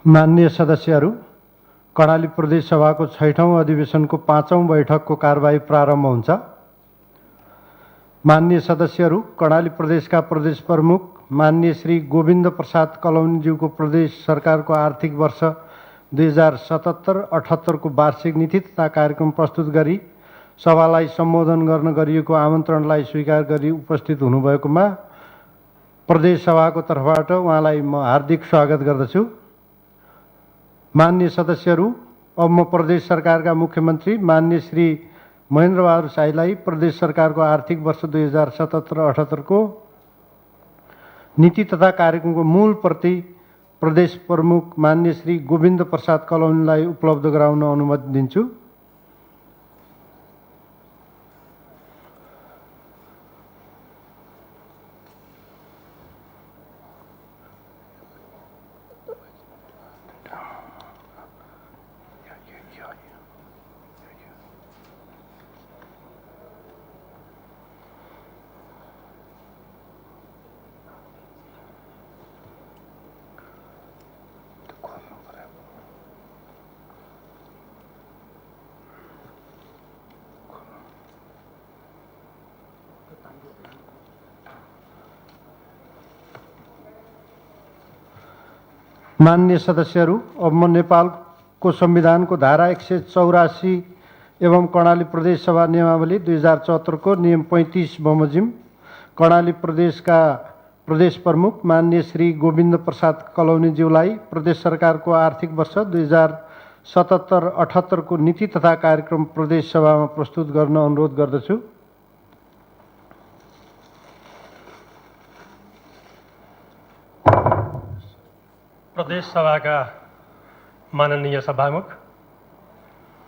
माननीय सदस्यहरू, कर्णाली प्रदेश सभाको 6औं अधिवेशनको 5औं बैठकको कारबाही प्रारम्भ हुन्छ। माननीय सदस्यहरू, कर्णाली प्रदेशका प्रदेश प्रमुख माननीय श्री गोविन्द प्रसाद कलौनीज्यूको प्रदेश सरकारको आर्थिक वर्ष 2077-78 को वार्षिक नीति तथा कार्यक्रम प्रस्तुत गरी सभालाई सम्बोधन गर्न गरिएको आमन्त्रणलाई स्वीकार गरी उपस्थित हुनुभएकोमा प्रदेश सभाको तर्फबाट उहाँलाई म हार्दिक स्वागत गर्दछु। माननीय सदस्यहरू, अब म प्रदेश सरकारका मुख्यमन्त्री माननीय श्री महेन्द्र बहादुर शाहीलाई प्रदेश सरकारको आर्थिक वर्ष 2077-78 को नीति तथा कार्यक्रमको मूल प्रति प्रदेश प्रमुख माननीय श्री गोविन्द प्रसाद कलौनीलाई उपलब्ध गराउन अनुमति दिन्छु। माननीय सदस्यहरू, अब म नेपालको संविधानको धारा 184 एवं कर्णाली प्रदेश सभा नियमावली 2074 को नियम 35 बमोजिम कर्णाली प्रदेशका प्रदेश प्रमुख माननीय श्री गोविन्द प्रसाद कलौनीज्यूलाई प्रदेश सरकारको आर्थिक वर्ष 2077-78 को नीति तथा कार्यक्रम प्रदेश सभामा प्रस्तुत गर्न अनुरोध गर्दछु। प्रदेश सभाका माननीय सभामुख,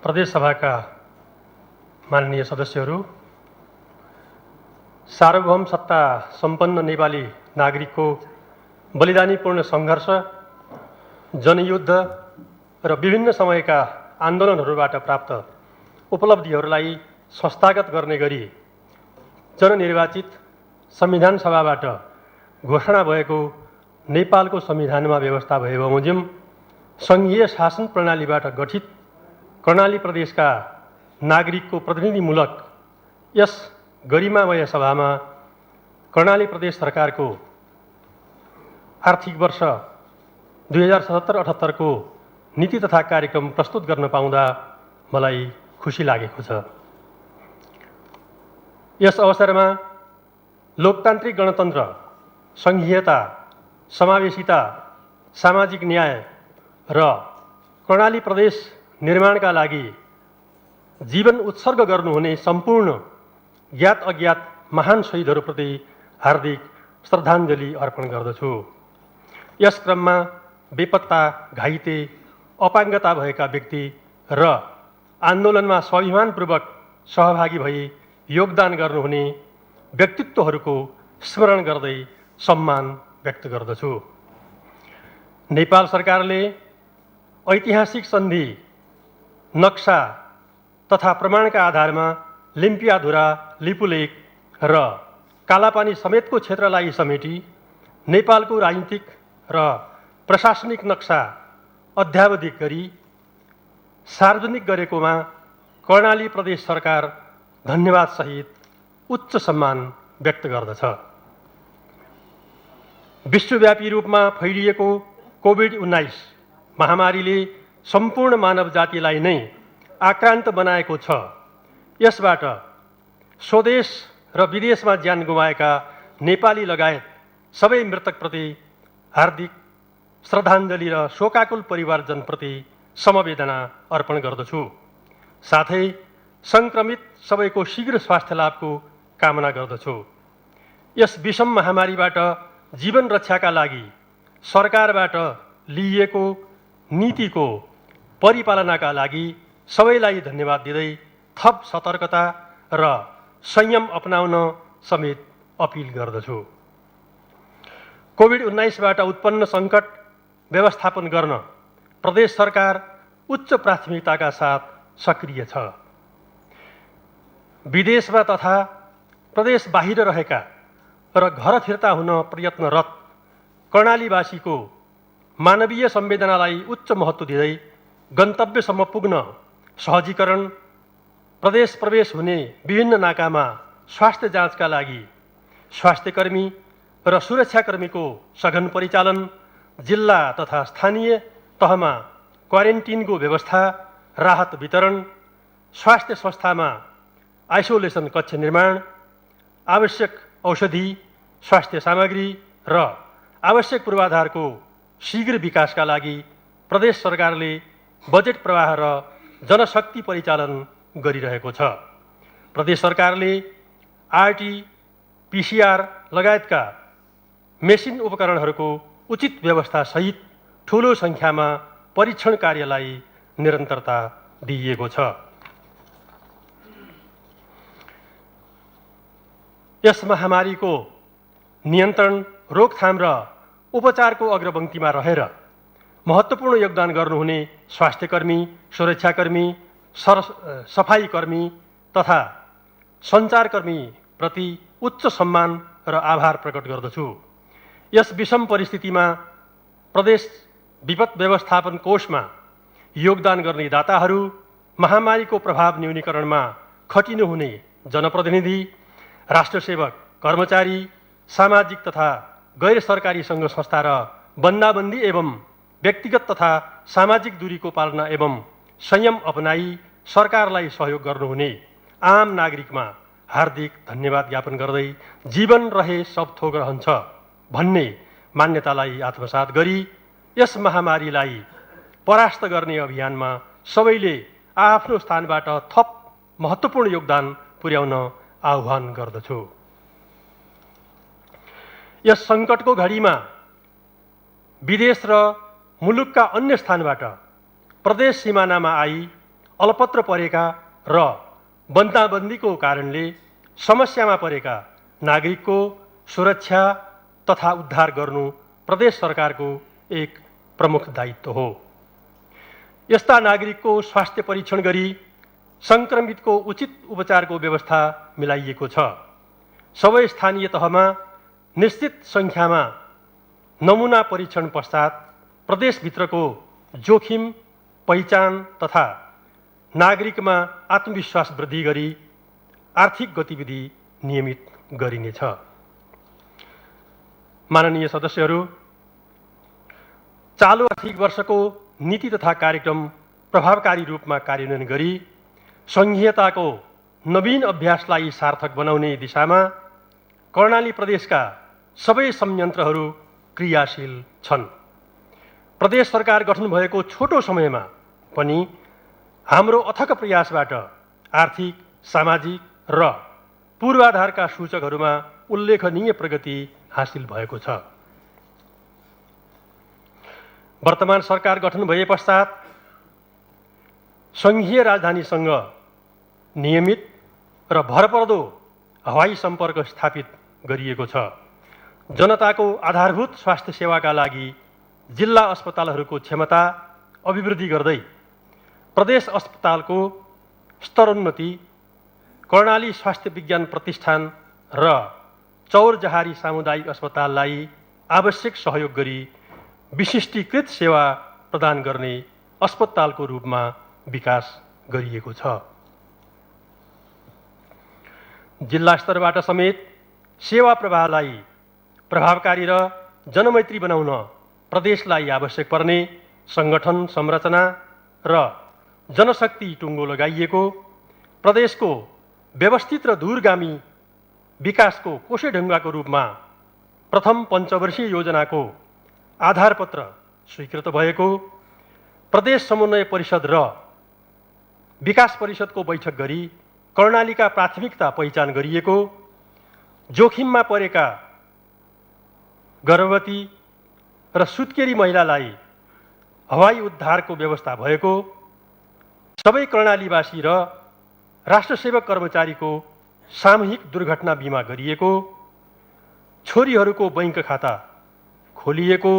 प्रदेश सभाका माननीय सदस्यहरू, सार्वभौम सत्ता सम्पन्न नेपाली नागरिकको बलिदानीपूर्ण सङ्घर्ष, जनयुद्ध र विभिन्न समयका आन्दोलनहरूबाट प्राप्त उपलब्धिहरूलाई संस्थागत गर्ने गरी जननिर्वाचित संविधान सभाबाट घोषणा भएको नेपालको संविधानमा व्यवस्था भए बमोजिम सङ्घीय शासन प्रणालीबाट गठित कर्णाली प्रदेशका नागरिकको प्रतिनिधिमूलक यस गरिमामय सभामा कर्णाली प्रदेश सरकारको आर्थिक वर्ष 2077-78 को नीति तथा कार्यक्रम प्रस्तुत गर्न पाउँदा मलाई खुसी लागेको छ। यस अवसरमा लोकतान्त्रिक गणतन्त्र, सङ्घीयता, समावेशिता, सामाजिक न्याय र कर्णाली प्रदेश निर्माणका लागि जीवन उत्सर्ग गर्नुहुने सम्पूर्ण ज्ञात अज्ञात महान शहीदहरूप्रति हार्दिक श्रद्धाञ्जली अर्पण गर्दछु। यस क्रममा बेपत्ता, घाइते, अपाङ्गता भएका व्यक्ति र आन्दोलनमा स्वाभिमानपूर्वक सहभागी भई योगदान गर्नुहुने व्यक्तित्वहरूको स्मरण गर्दै सम्मान व्यक्त गर्दछु। नेपाल सरकारले ऐतिहासिक सन्धि, नक्सा तथा प्रमाणका आधारमा लिम्पियाधुरा, लिपुलेक र कालापानी समेतको क्षेत्रलाई समेटी नेपालको राजनीतिक र प्रशासनिक नक्सा अध्यावधिक गरी सार्वजनिक गरेकोमा कर्णाली प्रदेश सरकार धन्यवादसहित उच्च सम्मान व्यक्त गर्दछ। विश्वव्यापी रूपमा फैलिएको कोभिड-19 महामारीले सम्पूर्ण मानव जातिलाई नै आक्रान्त बनाएको छ। यसबाट स्वदेश र विदेशमा ज्यान गुमाएका नेपाली लगायत सबै मृतकप्रति हार्दिक श्रद्धाञ्जली र शोकाकुल परिवारजनप्रति समवेदना अर्पण गर्दछु। साथै सङ्क्रमित सबैको शीघ्र स्वास्थ्य लाभको कामना गर्दछु। यस विषम महामारीबाट जीवन रक्षाका लागि सरकारबाट लिइएको नीतिको परिपालनाका लागि सबैलाई धन्यवाद दिँदै थप सतर्कता र संयम अपनाउन समेत अपिल गर्दछु। कोभिड-19बाट उत्पन्न सङ्कट व्यवस्थापन गर्न प्रदेश सरकार उच्च प्राथमिकताका साथ सक्रिय छ। विदेशमा तथा प्रदेश बाहिर रहेका र घर फिर्ता हुन प्रयत्नरत कर्णालीवासीको मानवीय संवेदनालाई उच्च महत्त्व दिँदै गन्तव्यसम्म पुग्न सहजीकरण, प्रदेश प्रवेश हुने विभिन्न नाकामा स्वास्थ्य जाँचका लागि स्वास्थ्यकर्मी र सुरक्षाकर्मीको सघन परिचालन, जिल्ला तथा स्थानीय तहमा क्वारेन्टिनको व्यवस्था, राहत वितरण, स्वास्थ्य संस्थामा आइसोलेसन कक्ष निर्माण, आवश्यक औषधि, स्वास्थ्य सामग्री र आवश्यक पूर्वाधारको शीघ्र विकासका लागि प्रदेश सरकारले बजेट प्रवाह र जनशक्ति परिचालन गरिरहेको छ। प्रदेश सरकारले आरटी, पीसीआर लगायतका मेसिन उपकरणहरूको उचित व्यवस्था सहित ठूलो सङ्ख्यामा परीक्षण कार्यलाई निरन्तरता दिइएको छ। यस महामारीको नियन्त्रण, रोकथाम र उपचारको अग्रपङ्क्तिमा रहेर महत्त्वपूर्ण योगदान गर्नुहुने स्वास्थ्यकर्मी, सुरक्षाकर्मी, सफाईकर्मी तथा सञ्चारकर्मी प्रति उच्च सम्मान र आभार प्रकट गर्दछु। यस विषम परिस्थितिमा प्रदेश विपद व्यवस्थापन कोषमा योगदान गर्ने दाताहरू, महामारीको प्रभाव न्यूनीकरणमा खटिनुहुने जनप्रतिनिधि, राष्ट्रसेवक, कर्मचारी, सामाजिक तथा गैर सरकारी सङ्घ संस्था र बन्दाबन्दी एवं व्यक्तिगत तथा सामाजिक दूरीको पालना एवं संयम अपनाई सरकारलाई सहयोग गर्नुहुने आम नागरिकमा हार्दिक धन्यवाद ज्ञापन गर्दै जीवन रहे सब थोक रहन्छ भन्ने मान्यतालाई आत्मसात गरी यस महामारीलाई परास्त गर्ने अभियानमा सबैले आफ्नो स्थानबाट थप महत्त्वपूर्ण योगदान पुर्याउन आह्वान गर्दछु। यस सङ्कटको घडीमा विदेश र मुलुकका अन्य स्थानबाट प्रदेश सिमानामा आई अलपत्र परेका र बन्दाबन्दीको कारणले समस्यामा परेका नागरिकको सुरक्षा तथा उद्धार गर्नु प्रदेश सरकारको एक प्रमुख दायित्व हो। यस्ता नागरिकको स्वास्थ्य परीक्षण गरी सङ्क्रमितको उचित उपचारको व्यवस्था मिलाइएको छ। सबै स्थानीय तहमा निश्चित सङ्ख्यामा नमुना परीक्षण पश्चात प्रदेशभित्रको जोखिम पहिचान तथा नागरिकमा आत्मविश्वास वृद्धि गरी आर्थिक गतिविधि नियमित गरिनेछ। माननीय सदस्यहरू, चालु आर्थिक वर्षको नीति तथा कार्यक्रम प्रभावकारी रूपमा कार्यान्वयन गरी सङ्घीयताको नवीन अभ्यासलाई सार्थक बनाउने दिशामा कर्णाली प्रदेशका सबै संयन्त्रहरू क्रियाशील छन्। प्रदेश सरकार गठन भएको छोटो समयमा पनि हाम्रो अथक प्रयासबाट आर्थिक, सामाजिक र पूर्वाधारका सूचकहरूमा उल्लेखनीय प्रगति हासिल भएको छ। वर्तमान सरकार गठन भए पश्चात सङ्घीय राजधानीसँग नियमित र भरपर्दो हवाई सम्पर्क स्थापित गरिएको छ। जनताको आधारभूत स्वास्थ्य सेवाका लागि जिल्ला अस्पतालहरूको क्षमता अभिवृद्धि गर्दै प्रदेश अस्पतालको स्तरोन्नति, कर्णाली स्वास्थ्य विज्ञान प्रतिष्ठान र चौरजहारी सामुदायिक अस्पताललाई आवश्यक सहयोग गरी विशिष्टीकृत सेवा प्रदान गर्ने अस्पतालको रूपमा विकास गरिएको छ। जिल्ला स्तरबाट समेत सेवा प्रवाहलाई प्रभावकारी र जनमैत्री बनाउन प्रदेशलाई आवश्यक पर्ने सङ्गठन संरचना र जनशक्ति टुङ्गो लगाइएको, प्रदेशको व्यवस्थित र दूरगामी विकासको कोसेढुङ्गाको रूपमा प्रथम पञ्चवर्षीय योजनाको आधारपत्र स्वीकृत भएको, प्रदेश समन्वय परिषद र विकास परिषदको बैठक गरी कर्णालीका प्राथमिकता पहिचान गरिएको, जोखिममा परेका गर्भवती र सुत्केरी महिलालाई हवाई उद्धारको व्यवस्था भएको, सबै कर्णालीवासी र राष्ट्रसेवक कर्मचारीको सामूहिक दुर्घटना बिमा गरिएको, छोरीहरूको बैंक खाता खोलिएको,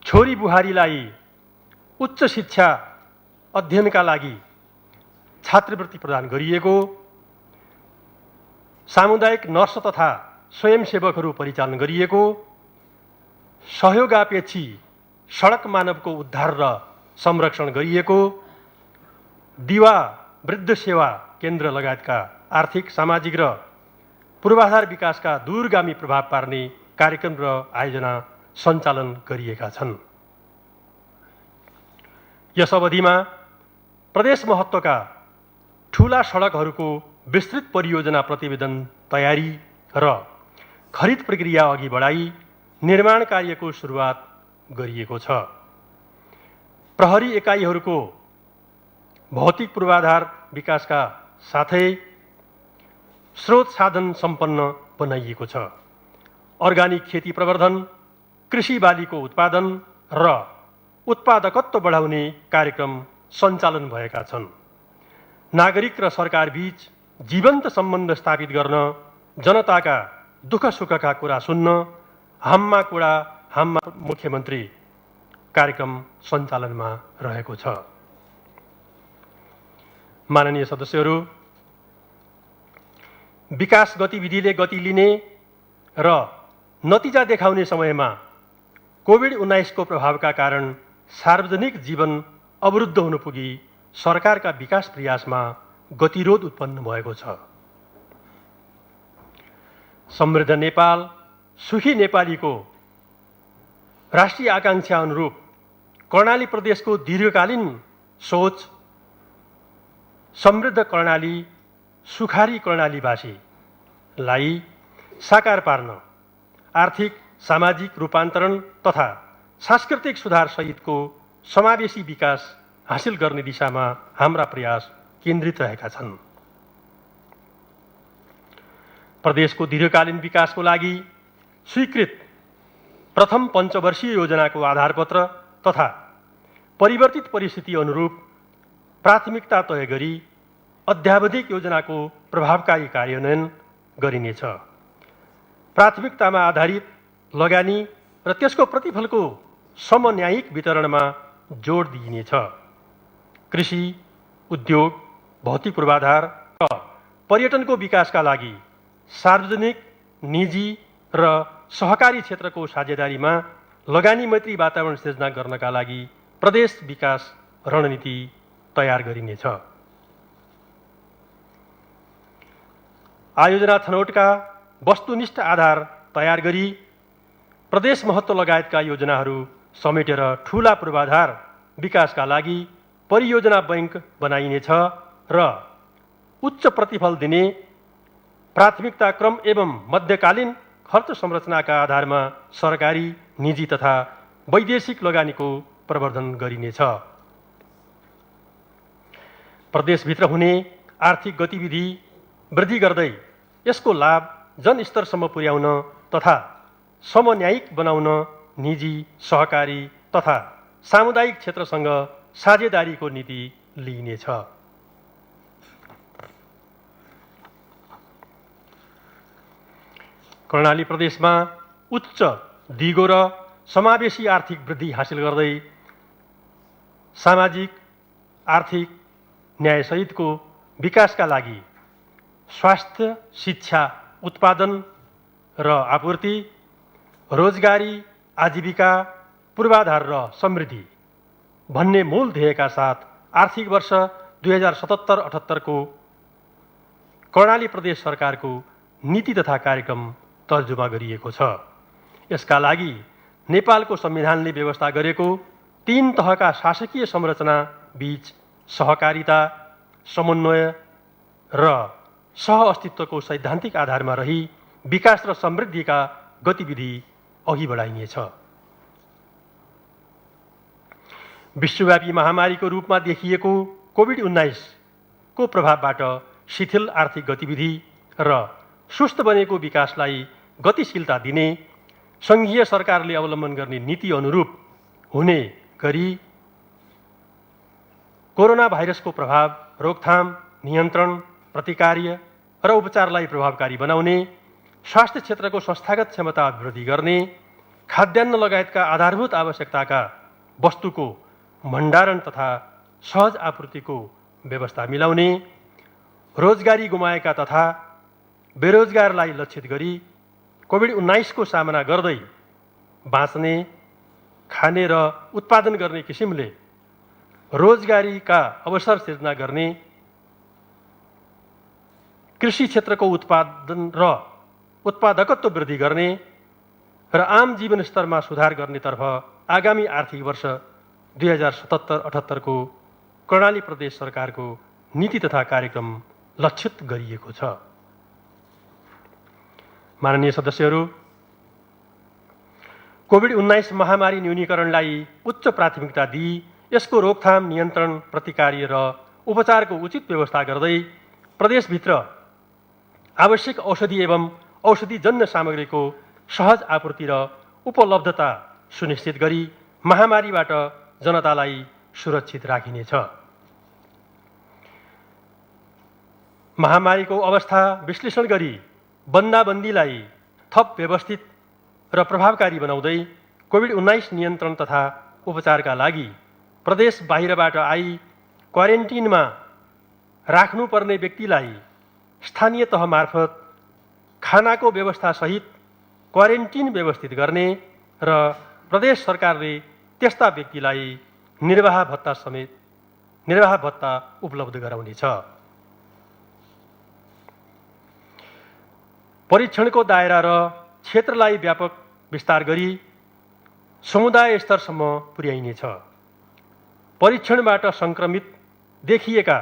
छोरी बुहारीलाई उच्च शिक्षा अध्ययनका लागि छात्रवृत्ति प्रदान गरिएको, सामुदायिक नर्स तथा स्वयंसेवकहरू परिचालन गरिएको, सहयोगापेक्षी सडक मानवको उद्धार र संरक्षण गरिएको दिवा वृद्ध सेवा केन्द्र लगायतका आर्थिक सामाजिक र पूर्वाधार विकासका दूरगामी प्रभाव पार्ने कार्यक्रम र आयोजना सञ्चालन गरिएका छन्। यस अवधिमा प्रदेश महत्त्वका ठूला सडकहरूको विस्तृत परियोजना प्रतिवेदन तयारी र खरिद प्रक्रिया अघि बढाई निर्माण कार्यको सुरुवात गरिएको छ। प्रहरी एकाइहरूको भौतिक पूर्वाधार विकासका साथै स्रोत साधन सम्पन्न बनाइएको छ। अर्गानिक खेती प्रवर्धन, कृषि बालीको उत्पादन र उत्पादकत्व बढाउने कार्यक्रम सञ्चालन भएका छन्। नागरिक र सरकार बीच जीवन्त सम्बन्ध स्थापित गर्न, जनताका दुःख सुखका कुरा सुन्न हाम्मा कुरा हाम्मा मुख्यमन्त्री कार्यक्रम सञ्चालनमा रहेको छ। माननीय सदस्यहरू, विकास गतिविधिले गति लिने र नतिजा देखाउने समयमा कोभिड-19 को प्रभावका कारण सार्वजनिक जीवन अवरुद्ध हुन पुगी सरकारका विकास प्रयासमा गतिरोध उत्पन्न भएको छ। समृद्ध नेपाल, सुखी नेपालीको राष्ट्रिय आकांक्षा अनुरूप कर्णाली प्रदेशको दीर्घकालीन सोच समृद्ध कर्णाली, सुखारी कर्णालीवासीलाई साकार पार्न आर्थिक सामाजिक रूपान्तरण तथा सांस्कृतिक सुधार सहितको समावेशी विकास हासिल गर्ने दिशामा हाम्रा प्रयास केन्द्रित रहेका छन्। प्रदेशको दीर्घकालीन विकासको लागि स्वीकृत प्रथम पञ्चवर्षीय योजनाको आधारपत्र तथा परिवर्तित परिस्थिति अनुरूप प्राथमिकता तय गरी अध्यावधिक योजनाको प्रभावकारी कार्यान्वयन गरिनेछ। प्राथमिकतामा आधारित लगानी र त्यसको प्रतिफलको समन्यायिक वितरणमा जोड दिइनेछ। कृषि, उद्योग, भौतिक पूर्वाधार र पर्यटनको विकासका लागि सार्वजनिक, निजी र सहकारी क्षेत्रको साझेदारीमा लगानी मैत्री वातावरण सिर्जना गर्नका लागि प्रदेश विकास रणनीति तयार गरिनेछ। आयोजना छनौटका वस्तुनिष्ठ आधार तयार गरी प्रदेश महत्त्व लगायतका योजनाहरू समेटेर ठूला पूर्वाधार विकासका लागि परियोजना बैंक बनाइनेछ र उच्च प्रतिफल दिने प्राथमिकता क्रम एवं मध्यकालीन खर्च संरचनाका आधारमा सरकारी, निजी तथा वैदेशिक लगानीको प्रवर्धन गरिनेछ। प्रदेशभित्र हुने आर्थिक गतिविधि वृद्धि गर्दै यसको लाभ जनस्तरसम्म पुर्याउन तथा समन्यायिक बनाउन निजी, सहकारी तथा सामुदायिक क्षेत्रसँग साझेदारीको नीति लिइनेछ। कर्णाली प्रदेशमा उच्च, दिगो र समावेशी आर्थिक वृद्धि हासिल गर्दै सामाजिक, आर्थिक न्यायसहितको विकासका लागि स्वास्थ्य, शिक्षा, उत्पादन र आपूर्ति, रोजगारी, आजीविका, पूर्वाधार र समृद्धि भन्ने मूल ध्येयका साथ आर्थिक वर्ष 2077-78 को कर्णाली प्रदेश सरकारको नीति तथा कार्यक्रम तर्जुमा गरिएको छ। यसका लागि नेपालको संविधानले व्यवस्था गरेको 3 तहका शासकीय संरचना बीच सहकारिता, समन्वय र सह-अस्तित्वको सैद्धान्तिक आधारमा रही विकास र समृद्धिका गतिविधि अघि बढाइनेछ। विश्वव्यापी महामारीको रूपमा देखिएको कोभिड-19 को प्रभावबाट शिथिल आर्थिक गतिविधि र सुस्त बनेको विकासलाई गतिशीलता दिने सङ्घीय सरकारले अवलम्बन गर्ने नीति अनुरूप हुने गरी कोरोना भाइरसको प्रभाव, रोकथाम, नियन्त्रण, प्रतिकार्य र उपचारलाई प्रभावकारी बनाउने, स्वास्थ्य क्षेत्रको संस्थागत क्षमता वृद्धि गर्ने, खाद्यान्न लगायतका आधारभूत आवश्यकताका वस्तुको भण्डारण तथा सहज आपूर्तिको व्यवस्था मिलाउने, रोजगारी गुमाएका तथा बेरोजगारलाई लक्षित गरी कोभिड-19 को सामना गर्दै बाँच्ने, खाने र उत्पादन गर्ने किसिमले रोजगारीका अवसर सिर्जना गर्ने, कृषि क्षेत्रको उत्पादन र उत्पादकत्व वृद्धि गर्ने र आम जीवन स्तरमा सुधार गर्नेतर्फ आगामी आर्थिक वर्ष 2077-78 को कर्णाली प्रदेश सरकारको नीति तथा कार्यक्रम लक्षित गरिएको छ। माननीय सदस्यहरू, कोभिड-19 महामारी न्यूनीकरणलाई उच्च प्राथमिकता दिई यसको रोकथाम, नियन्त्रण, प्रतिकार र उपचारको उचित व्यवस्था गर्दै प्रदेशभित्र आवश्यक औषधि एवं औषधिजन्य सामग्रीको सहज आपूर्ति र उपलब्धता सुनिश्चित गरी महामारीबाट जनतालाई सुरक्षित राखिनेछ। महामारीको अवस्था विश्लेषण गरी बन्दाबन्दीलाई थप व्यवस्थित र प्रभावकारी बनाउँदै कोभिड-19 नियन्त्रण तथा उपचारका लागि प्रदेश बाहिरबाट आई क्वारेन्टिनमा राख्नुपर्ने व्यक्तिलाई स्थानीय तह मार्फत खानाको व्यवस्था सहित क्वारेन्टिन व्यवस्थित गर्ने र प्रदेश सरकारले त्यस्ता व्यक्तिलाई निर्वाह भत्ता उपलब्ध गराउनेछ। परीक्षणको दायरा र क्षेत्रलाई व्यापक विस्तार गरी समुदाय स्तरसम्म पुर्याइनेछ। परीक्षणबाट सङ्क्रमित देखिएका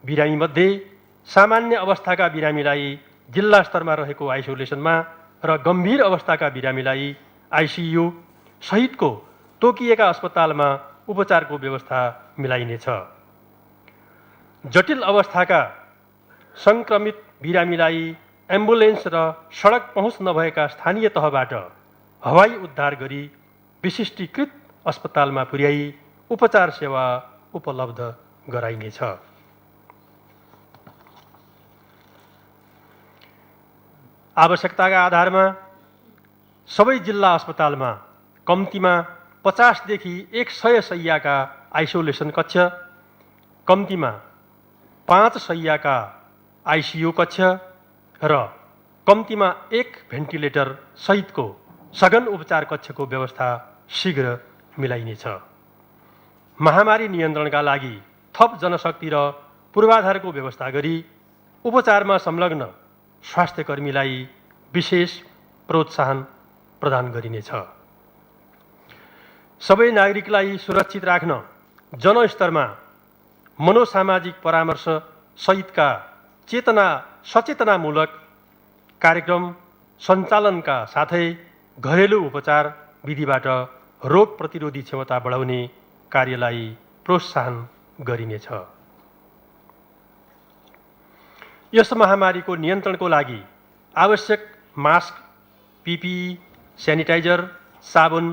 बिरामीमध्ये सामान्य अवस्थाका बिरामीलाई जिल्ला स्तरमा रहेको आइसोलेसनमा र गम्भीर अवस्थाका बिरामीलाई आइसियु सहितको तोकिएका अस्पतालमा उपचारको व्यवस्था मिलाइनेछ। जटिल अवस्थाका सङ्क्रमित बिरामीलाई एम्बुलेन्स र सडक पहुँच नभएका स्थानीय तहबाट हवाई उद्धार गरी विशिष्टीकृत अस्पतालमा पुर्याई उपचार सेवा उपलब्ध गराइनेछ। आवश्यकताका आधारमा सबै जिल्ला अस्पतालमा कम्तीमा 50 देखि 100 शय्याका आइसोलेसन कक्ष, कम्तीमा 5 शय्याका आइसियु कक्ष र कम्तीमा 1 भेन्टिलेटर सहितको सघन उपचार कक्षको व्यवस्था शीघ्र मिलाइनेछ। महामारी नियन्त्रणका लागि थप जनशक्ति र पूर्वाधारको व्यवस्था गरी उपचारमा संलग्न स्वास्थ्यकर्मीलाई विशेष प्रोत्साहन प्रदान गरिनेछ। सबै नागरिकलाई सुरक्षित राख्न जनस्तरमा मनोसामाजिक परामर्श सहितका सचेतनामूलक कार्यक्रम सञ्चालनका साथै घरेलु उपचार विधिबाट रोग प्रतिरोधी क्षमता बढाउने कार्यलाई प्रोत्साहन गरिनेछ। यस महामारीको नियन्त्रणको लागि आवश्यक मास्क, पिपिई, स्यानिटाइजर, साबुन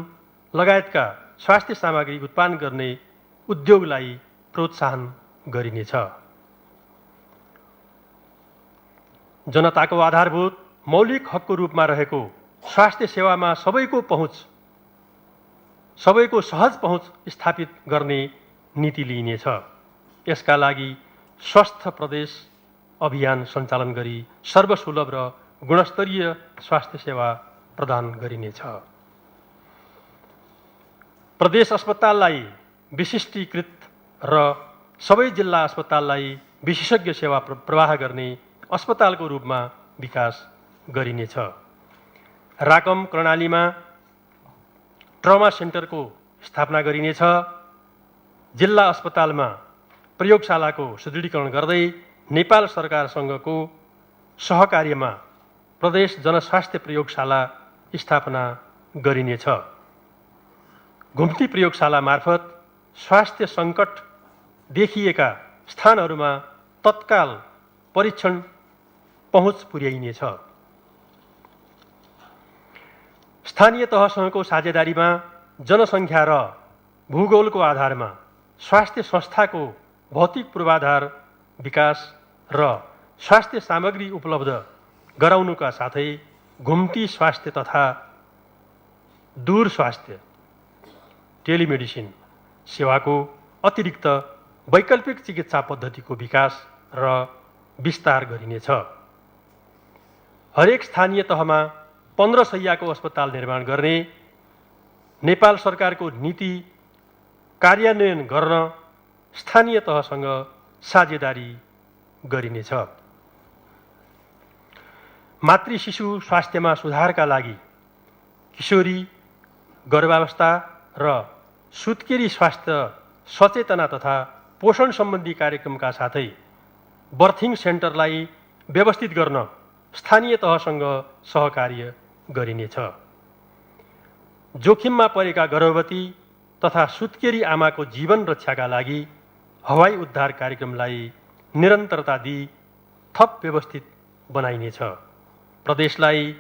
लगायतका स्वास्थ्य सामग्री उत्पादन गर्ने उद्योगलाई प्रोत्साहन गरिनेछ। जनताको आधारभूत मौलिक हकको रूपमा रहेको स्वास्थ्य सेवामा सबैको सहज पहुँच स्थापित गर्ने नीति लिइनेछ। यसका लागि स्वस्थ प्रदेश अभियान सञ्चालन गरी सर्वसुलभ र गुणस्तरीय स्वास्थ्य सेवा प्रदान गरिनेछ। प्रदेश अस्पताललाई विशिष्टीकृत र सबै जिल्ला अस्पताललाई विशेषज्ञ सेवा प्रवाह गर्ने अस्पतालको रूपमा विकास गरिनेछ। राकम कर्णालीमा ट्रमा सेन्टरको स्थापना गरिनेछ। जिल्ला अस्पतालमा प्रयोगशालाको सुदृढीकरण गर्दै नेपाल सरकारसँगको सहकार्यमा प्रदेश जनस्वास्थ्य प्रयोगशाला स्थापना गरिनेछ। घुम्ती प्रयोगशाला मार्फत स्वास्थ्य सङ्कट देखिएका स्थानहरूमा तत्काल परीक्षण पहुँच पुर्याइनेछ। स्थानीय तहसँगको साझेदारीमा जनसङ्ख्या र भूगोलको आधारमा स्वास्थ्य संस्थाको भौतिक पूर्वाधार विकास र स्वास्थ्य सामग्री उपलब्ध गराउनुका साथै घुम्ती स्वास्थ्य तथा दूर स्वास्थ्य टेलिमेडिसिन सेवाको अतिरिक्त वैकल्पिक चिकित्सा पद्धतिको विकास र विस्तार गरिनेछ। हरेक स्थानीय तहमा 15 शय्याको अस्पताल निर्माण गर्ने नेपाल सरकारको नीति कार्यान्वयन गर्न स्थानीय तहसँग साझेदारी गरिनेछ। मातृ शिशु स्वास्थ्यमा सुधारका लागि किशोरी, गर्भावस्था र सुत्केरी स्वास्थ्य सचेतना तथा पोषण सम्बन्धी कार्यक्रमका साथै बर्थिङ सेन्टरलाई व्यवस्थित गर्न स्थानीय तहसँग सहकार्य गरिनेछ। जोखिममा परेका गर्भवती तथा सुत्केरी आमाको जीवन रक्षाका लागि हवाई उद्धार कार्यक्रमलाई निरन्तरता दिई थप व्यवस्थित बनाइनेछ। प्रदेशलाई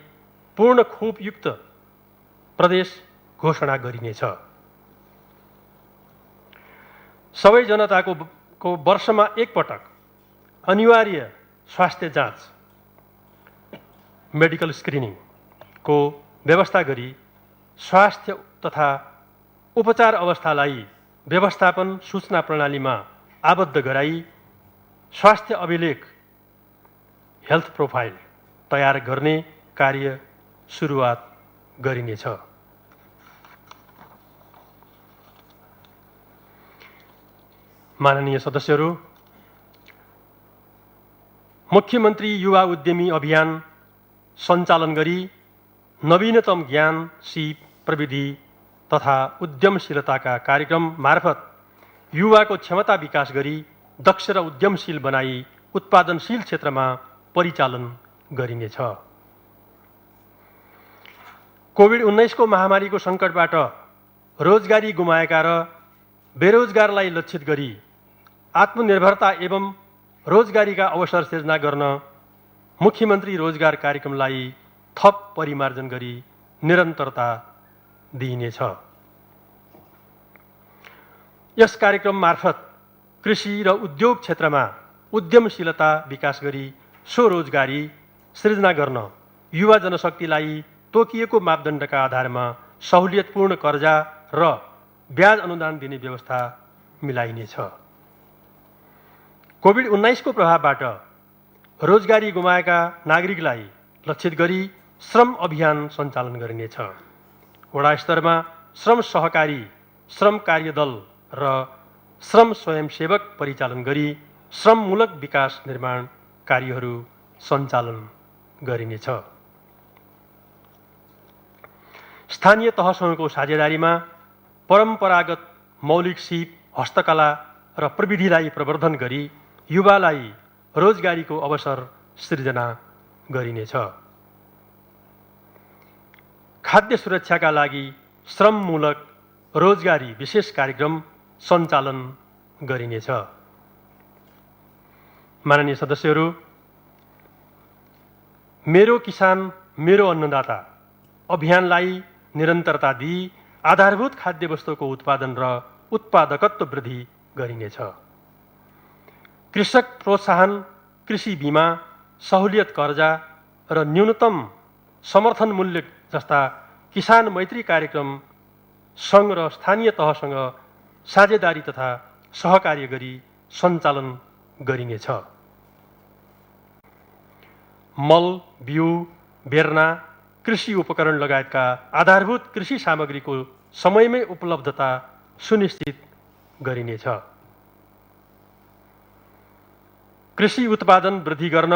पूर्ण खोपयुक्त प्रदेश घोषणा गरिनेछ। सबै जनताको वर्षमा एकपटक अनिवार्य स्वास्थ्य जाँच मेडिकल स्क्रिनिङको व्यवस्था गरी स्वास्थ्य तथा उपचार अवस्थालाई व्यवस्थापन सूचना प्रणालीमा आबद्ध गराई स्वास्थ्य अभिलेख हेल्थ प्रोफाइल तयार गर्ने कार्य सुरुवात गरिनेछ। माननीय सदस्यहरू, मुख्यमन्त्री युवा उद्यमी अभियान सञ्चालन गरी नवीनतम ज्ञान, सिप, प्रविधि तथा उद्यमशीलताका कार्यक्रम मार्फत युवाको क्षमता विकास गरी दक्ष र उद्यमशील बनाई उत्पादनशील क्षेत्रमा परिचालन गरिनेछ। कोभिड-19 को महामारीको सङ्कटबाट रोजगारी गुमाएका र बेरोजगारलाई लक्षित गरी आत्मनिर्भरता एवं रोजगारीका अवसर सिर्जना गर्न मुख्यमन्त्री रोजगार कार्यक्रमलाई थप परिमार्जन गरी निरन्तरता दिइनेछ। यस कार्यक्रम मार्फत कृषि र उद्योग क्षेत्रमा उद्यमशीलता विकास गरी स्वरोजगारी सृजना गर्न युवा जनशक्तिलाई तोकिएको मापदण्डका आधारमा सहुलियतपूर्ण कर्जा र ब्याज अनुदान दिने व्यवस्था मिलाइनेछ। कोभिड-19 को प्रभावबाट रोजगारी गुमाएका नागरिकलाई लक्षित गरी श्रम अभियान सञ्चालन गरिनेछ। वडा स्तरमा श्रम सहकारी, श्रम कार्यदल र श्रम स्वयंसेवक परिचालन गरी श्रममूलक विकास निर्माण कार्यहरू सञ्चालन गरिनेछ। स्थानीय तहसँगको साझेदारीमा परम्परागत मौलिक सिप, हस्तकला र प्रविधिलाई प्रवर्धन गरी युवालाई रोजगारीको अवसर सृजना गरिनेछ। खाद्य सुरक्षाका लागि श्रममूलक रोजगारी विशेष कार्यक्रम सञ्चालन गरिनेछ। माननीय सदस्यहरू, मेरो किसान मेरो अन्नदाता अभियानलाई निरन्तरता दिई आधारभूत खाद्य वस्तुको उत्पादन र उत्पादकत्व वृद्धि गरिनेछ। कृषक प्रोत्साहन, कृषि बीमा, सहुलियत कर्जा र न्यूनतम समर्थन मूल्य जस्ता किसान मैत्री कार्यक्रम सङ्घ र स्थानीय तहसँग साझेदारी तथा सहकार्य गरी सञ्चालन गरिनेछ। मल, बिउ, बेर्ना, कृषि उपकरण लगायतका आधारभूत कृषि सामग्रीको समयमै उपलब्धता सुनिश्चित गरिनेछ। कृषि उत्पादन वृद्धि गर्न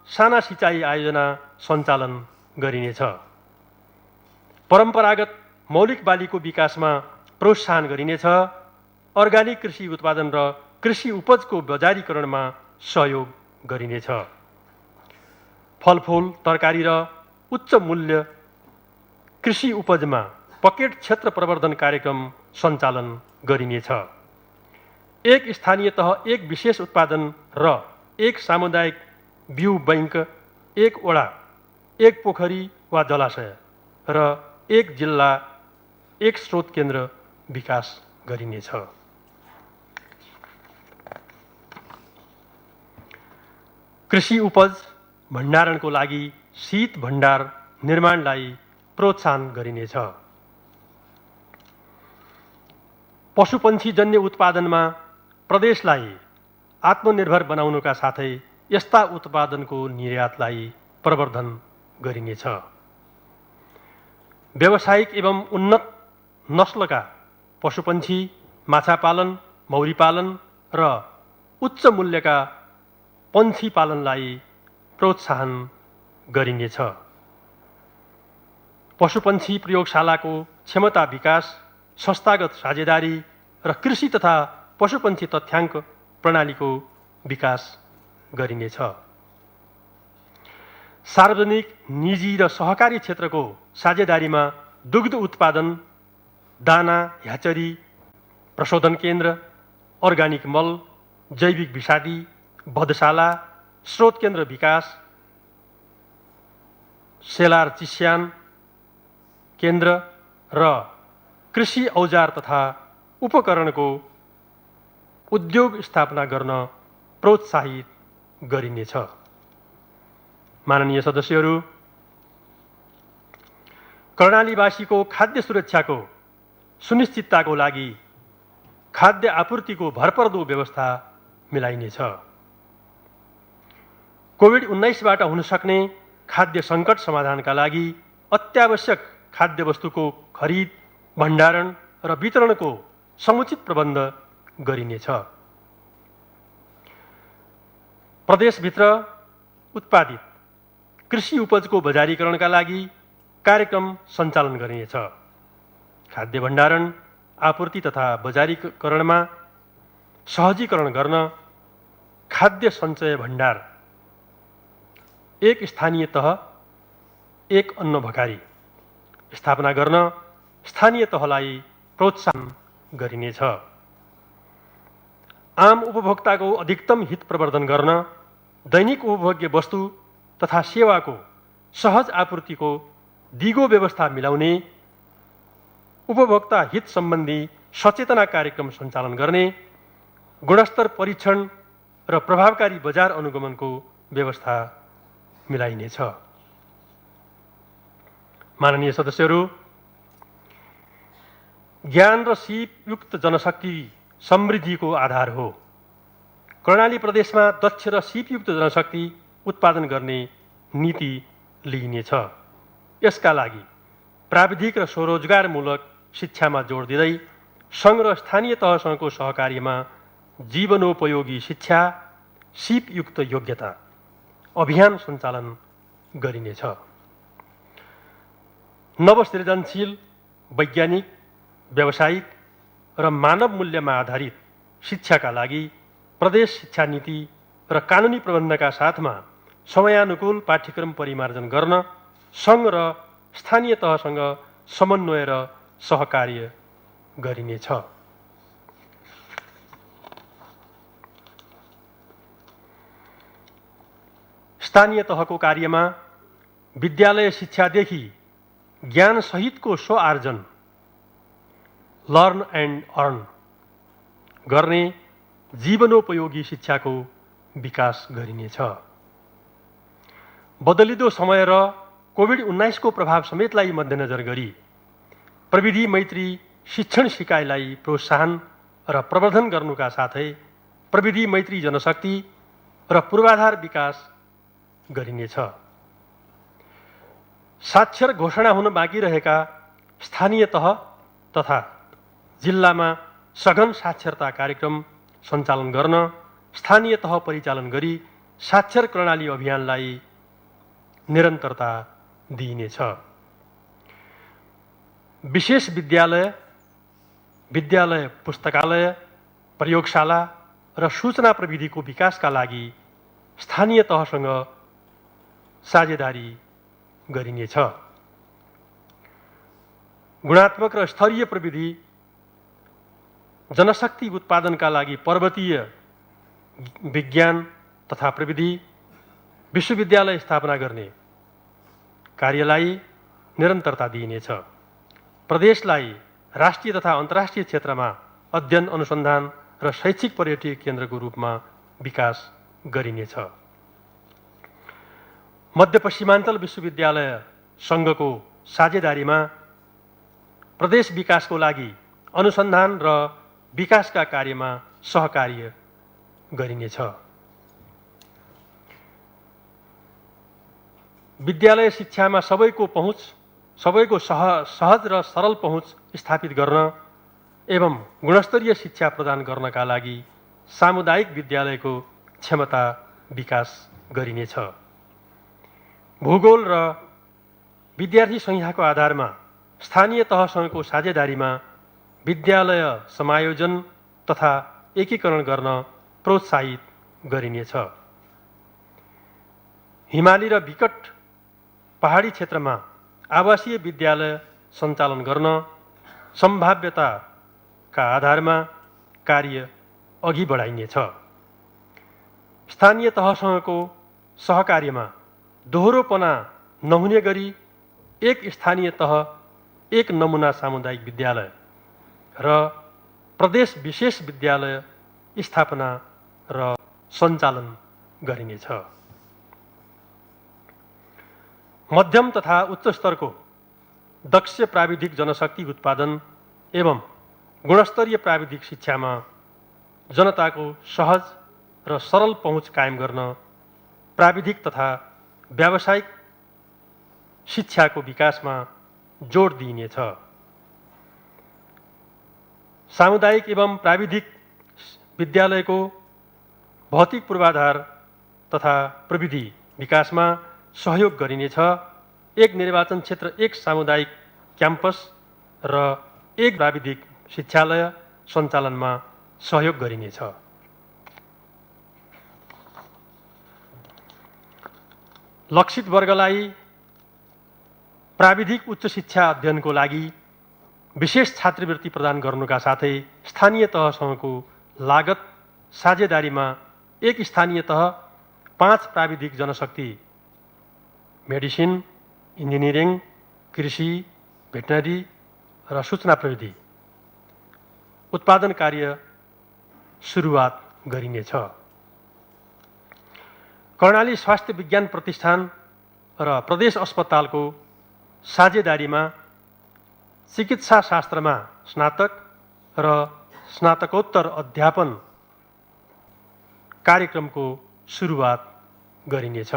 साना सिँचाइ आयोजना सञ्चालन गरिनेछ। परम्परागत मौलिक बालीको विकासमा प्रोत्साहन गरिनेछ। अर्गानिक कृषि उत्पादन र कृषि उपजको बजारीकरणमा सहयोग गरिनेछ। फलफुल, तरकारी र उच्च मूल्य कृषि उपजमा पकेट क्षेत्र प्रवर्धन कार्यक्रम सञ्चालन गरिनेछ। एक स्थानीय तह, एक विशेष उत्पादन र एक सामुदायिक बिउ बैंक, एक वडा, एक पोखरी वा जलाशय र एक जिल्ला, एक स्रोत केन्द्र विकास गरिनेछ। कृषि उपज भण्डारणको लागि शीत भण्डार निर्माणलाई प्रोत्साहन गरिनेछ। पशुपन्छीजन्य उत्पादनमा प्रदेशलाई आत्मनिर्भर बनाउनुका साथै यस्ता उत्पादनको निर्यातलाई प्रवर्धन गरिनेछ। व्यावसायिक एवं उन्नत नस्लका पशुपन्छी, माछा पालन, मौरी पालन र उच्च मूल्यका पन्छी पालनलाई प्रोत्साहन गरिनेछ। पशुपन्छी प्रयोगशालाको क्षमता विकास, संस्थागत साझेदारी र कृषि तथा पशुपन्छी तथ्याङ्क प्रणालीको विकास गरिनेछ। सार्वजनिक, निजी र सहकारी क्षेत्रको साझेदारीमा दुग्ध उत्पादन, दाना, ह्याचरी, प्रशोधन केन्द्र, अर्गानिक मल, जैविक विषादी, बधशाला, स्रोत केन्द्र विकास, सेलार चिस्यान केन्द्र र कृषि औजार तथा उपकरणको उद्योग स्थापना गर्न प्रोत्साहित गरिनेछ। माननीय सदस्यहरू, कर्णालीवासीको खाद्य सुरक्षाको सुनिश्चितताको लागि खाद्य आपूर्तिको भरपर्दो व्यवस्था मिलाइनेछ। कोभिड-19बाट हुन सक्ने खाद्य सङ्कट समाधानका लागि अत्यावश्यक खाद्य वस्तुको खरिद, भण्डारण र वितरणको समुचित प्रबन्ध गरिनेछ। प्रदेशभित्र उत्पादित कृषि उपजको बजारीकरणका लागि कार्यक्रम सञ्चालन गरिनेछ। खाद्य भण्डारण, आपूर्ति तथा बजारीकरणमा सहजीकरण गर्न खाद्य सञ्चय भण्डार, एक स्थानीय तह, एक अन्न भकारी स्थापना गर्न स्थानीय तहलाई प्रोत्साहन गरिनेछ। आम उपभोक्ताको अधिकतम हित प्रवर्धन गर्न दैनिक उपभोग्य वस्तु तथा सेवाको सहज आपूर्तिको दिगो व्यवस्था मिलाउने, उपभोक्ता हित सम्बन्धी सचेतना कार्यक्रम सञ्चालन गर्ने, गुणस्तर परीक्षण र प्रभावकारी बजार अनुगमनको व्यवस्था मिलाइनेछ। माननीय सदस्यहरू, ज्ञान र सिपयुक्त जनशक्ति समृद्धिको आधार हो। कर्णाली प्रदेशमा दक्ष र सिपयुक्त जनशक्ति उत्पादन गर्ने नीति लिइनेछ। यसका लागि प्राविधिक र स्वरोजगारमूलक शिक्षामा जोड दिँदै सङ्घ र स्थानीय तहसँगको सहकार्यमा जीवनोपयोगी शिक्षा, सिपयुक्त योग्यता अभियान सञ्चालन गरिनेछ। नवसृजनशील, वैज्ञानिक, व्यावसायिक र मानव मूल्यमा आधारित शिक्षाका लागि प्रदेश शिक्षा नीति र कानुनी प्रबन्धका साथमा समयानुकूल पाठ्यक्रम परिमार्जन गर्न सङ्घ र स्थानीय तहसँग समन्वय र सहकार्य गरिनेछ। स्थानीय तहको कार्यमा विद्यालय शिक्षादेखि ज्ञान सहितको स्व-आर्जन, लर्न एन्ड अर्न गर्ने जीवनोपयोगी शिक्षाको विकास गरिनेछ। बदलिदो समय र कोभिड-19को प्रभाव समेतलाई मध्यनजर गरी प्रविधि मैत्री शिक्षण सिकाइलाई प्रोत्साहन र प्रवर्धन गर्नुका साथै प्रविधि मैत्री जनशक्ति र पूर्वाधार विकास गरिनेछ। साक्षर घोषणा हुन बाँकी रहेका स्थानीय तह तथा जिल्लामा सघन साक्षरता कार्यक्रम सञ्चालन गर्न स्थानीय तह परिचालन गरी साक्षर कर्णाली अभियानलाई निरन्तरता दिइनेछ। विशेष विद्यालय, विद्यालय पुस्तकालय, प्रयोगशाला र सूचना प्रविधिको विकासका लागि स्थानीय तहसँग साझेदारी गरिनेछ। गुणात्मक र स्तरीय प्रविधि जनशक्ति उत्पादनका लागि पर्वतीय विज्ञान तथा प्रविधि विश्वविद्यालय स्थापना गर्ने कार्यलाई निरन्तरता दिइनेछ। प्रदेशलाई राष्ट्रिय तथा अन्तर्राष्ट्रिय क्षेत्रमा अध्ययन, अनुसन्धान र शैक्षिक पर्यटकीय केन्द्रको रूपमा विकास गरिनेछ। मध्यपश्चिमाञ्चल विश्वविद्यालय सङ्घको साझेदारीमा प्रदेश विकासको लागि अनुसन्धान र विकासका कार्यमा सहकार्य गरिनेछ। विद्यालय शिक्षामा सबैको पहुँच, सबैको सहज र सरल पहुँच स्थापित गर्न एवं गुणस्तरीय शिक्षा प्रदान गर्नका लागि सामुदायिक विद्यालयको क्षमता विकास गरिनेछ। भूगोल र विद्यार्थी सङ्ख्याको आधारमा स्थानीय तहसँगको साझेदारीमा विद्यालय समायोजन तथा एकीकरण गर्न प्रोत्साहित गरिनेछ। हिमाली र विकट पहाडी क्षेत्रमा आवासीय विद्यालय सञ्चालन गर्न सम्भाव्यताका आधारमा कार्य अघि बढाइनेछ। स्थानीय तहसँगको सहकार्यमा दोहोरोपना नहुने गरी एक स्थानीय तह एक नमुना सामुदायिक विद्यालय र प्रदेश विशेष विद्यालय स्थापना र सञ्चालन गरिनेछ। मध्यम तथा उच्च स्तरको दक्ष प्राविधिक जनशक्ति उत्पादन एवं गुणस्तरीय प्राविधिक शिक्षामा जनताको सहज र सरल पहुँच कायम गर्न प्राविधिक तथा व्यावसायिक शिक्षाको विकासमा जोड दिइनेछ। सामुदायिक एवं प्राविधिक विद्यालयको भौतिक पूर्वाधार तथा प्रविधि विकासमा सहयोग गरिनेछ। एक निर्वाचन क्षेत्र एक सामुदायिक क्याम्पस र एक प्राविधिक शिक्षालय सञ्चालनमा सहयोग गरिनेछ। लक्षित वर्गलाई प्राविधिक उच्च शिक्षा अध्ययनको लागि विशेष छात्रवृत्ति प्रदान गर्नुका साथै स्थानीय तहसँगको लागत साझेदारीमा एक स्थानीय तह 5 प्राविधिक जनशक्ति मेडिसिन, इन्जिनियरिङ, कृषि, भेटनरी र सूचना प्रविधि उत्पादन कार्य सुरुवात गरिनेछ। कर्णाली स्वास्थ्य विज्ञान प्रतिष्ठान र प्रदेश अस्पतालको साझेदारीमा चिकित्सा शास्त्रमा स्नातक र स्नातकोत्तर अध्यापन कार्यक्रमको सुरुवात गरिनेछ।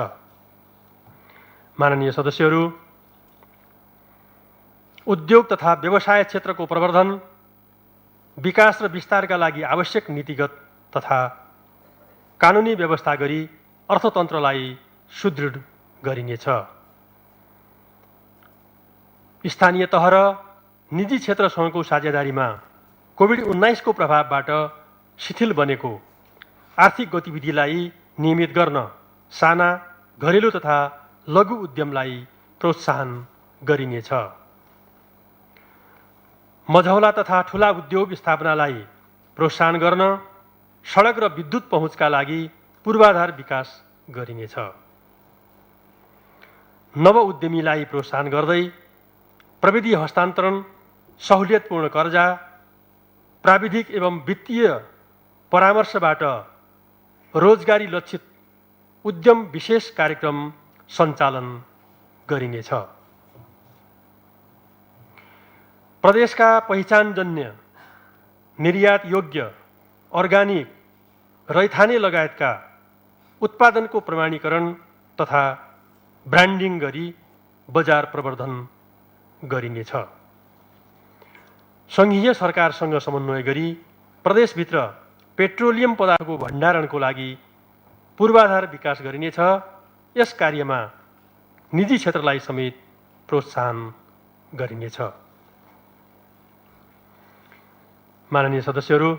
माननीय सदस्यहरू, उद्योग तथा व्यवसाय क्षेत्रको प्रवर्धन, विकास र विस्तारका लागि आवश्यक नीतिगत तथा कानुनी व्यवस्था गरी अर्थतन्त्रलाई सुदृढ गरिनेछ। स्थानीय तह र निजी क्षेत्रसँगको साझेदारीमा कोभिड-19 को प्रभावबाट शिथिल बनेको आर्थिक गतिविधिलाई नियमित गर्न साना, घरेलु तथा लघु उद्यमलाई प्रोत्साहन गरिनेछ। मझौला तथा ठूला उद्योग स्थापनालाई प्रोत्साहन गर्न सडक र विद्युत पहुँचका लागि पूर्वाधार विकास गरिनेछ। नव उद्यमीलाई प्रोत्साहन गर्दै प्रविधि हस्तान्तरण, सहुलियतपूर्ण कर्जा, प्राविधिक एवं वित्तीय परामर्शबाट रोजगारी लक्षित उद्यम विशेष कार्यक्रम सञ्चालन गरिनेछ। प्रदेशका पहिचानजन्य, निर्यात योग्य, अर्गानिक, रैथाने लगायतका उत्पादनको प्रमाणीकरण तथा ब्रान्डिङ गरी बजार प्रवर्धन गरिनेछ। सङ्घीय सरकारसँग समन्वय गरी प्रदेशभित्र पेट्रोलियम पदार्थको भण्डारणको लागि पूर्वाधार विकास गरिनेछ। यस कार्यमा निजी क्षेत्रलाई समेत प्रोत्साहन गरिनेछ। माननीय सदस्यहरू,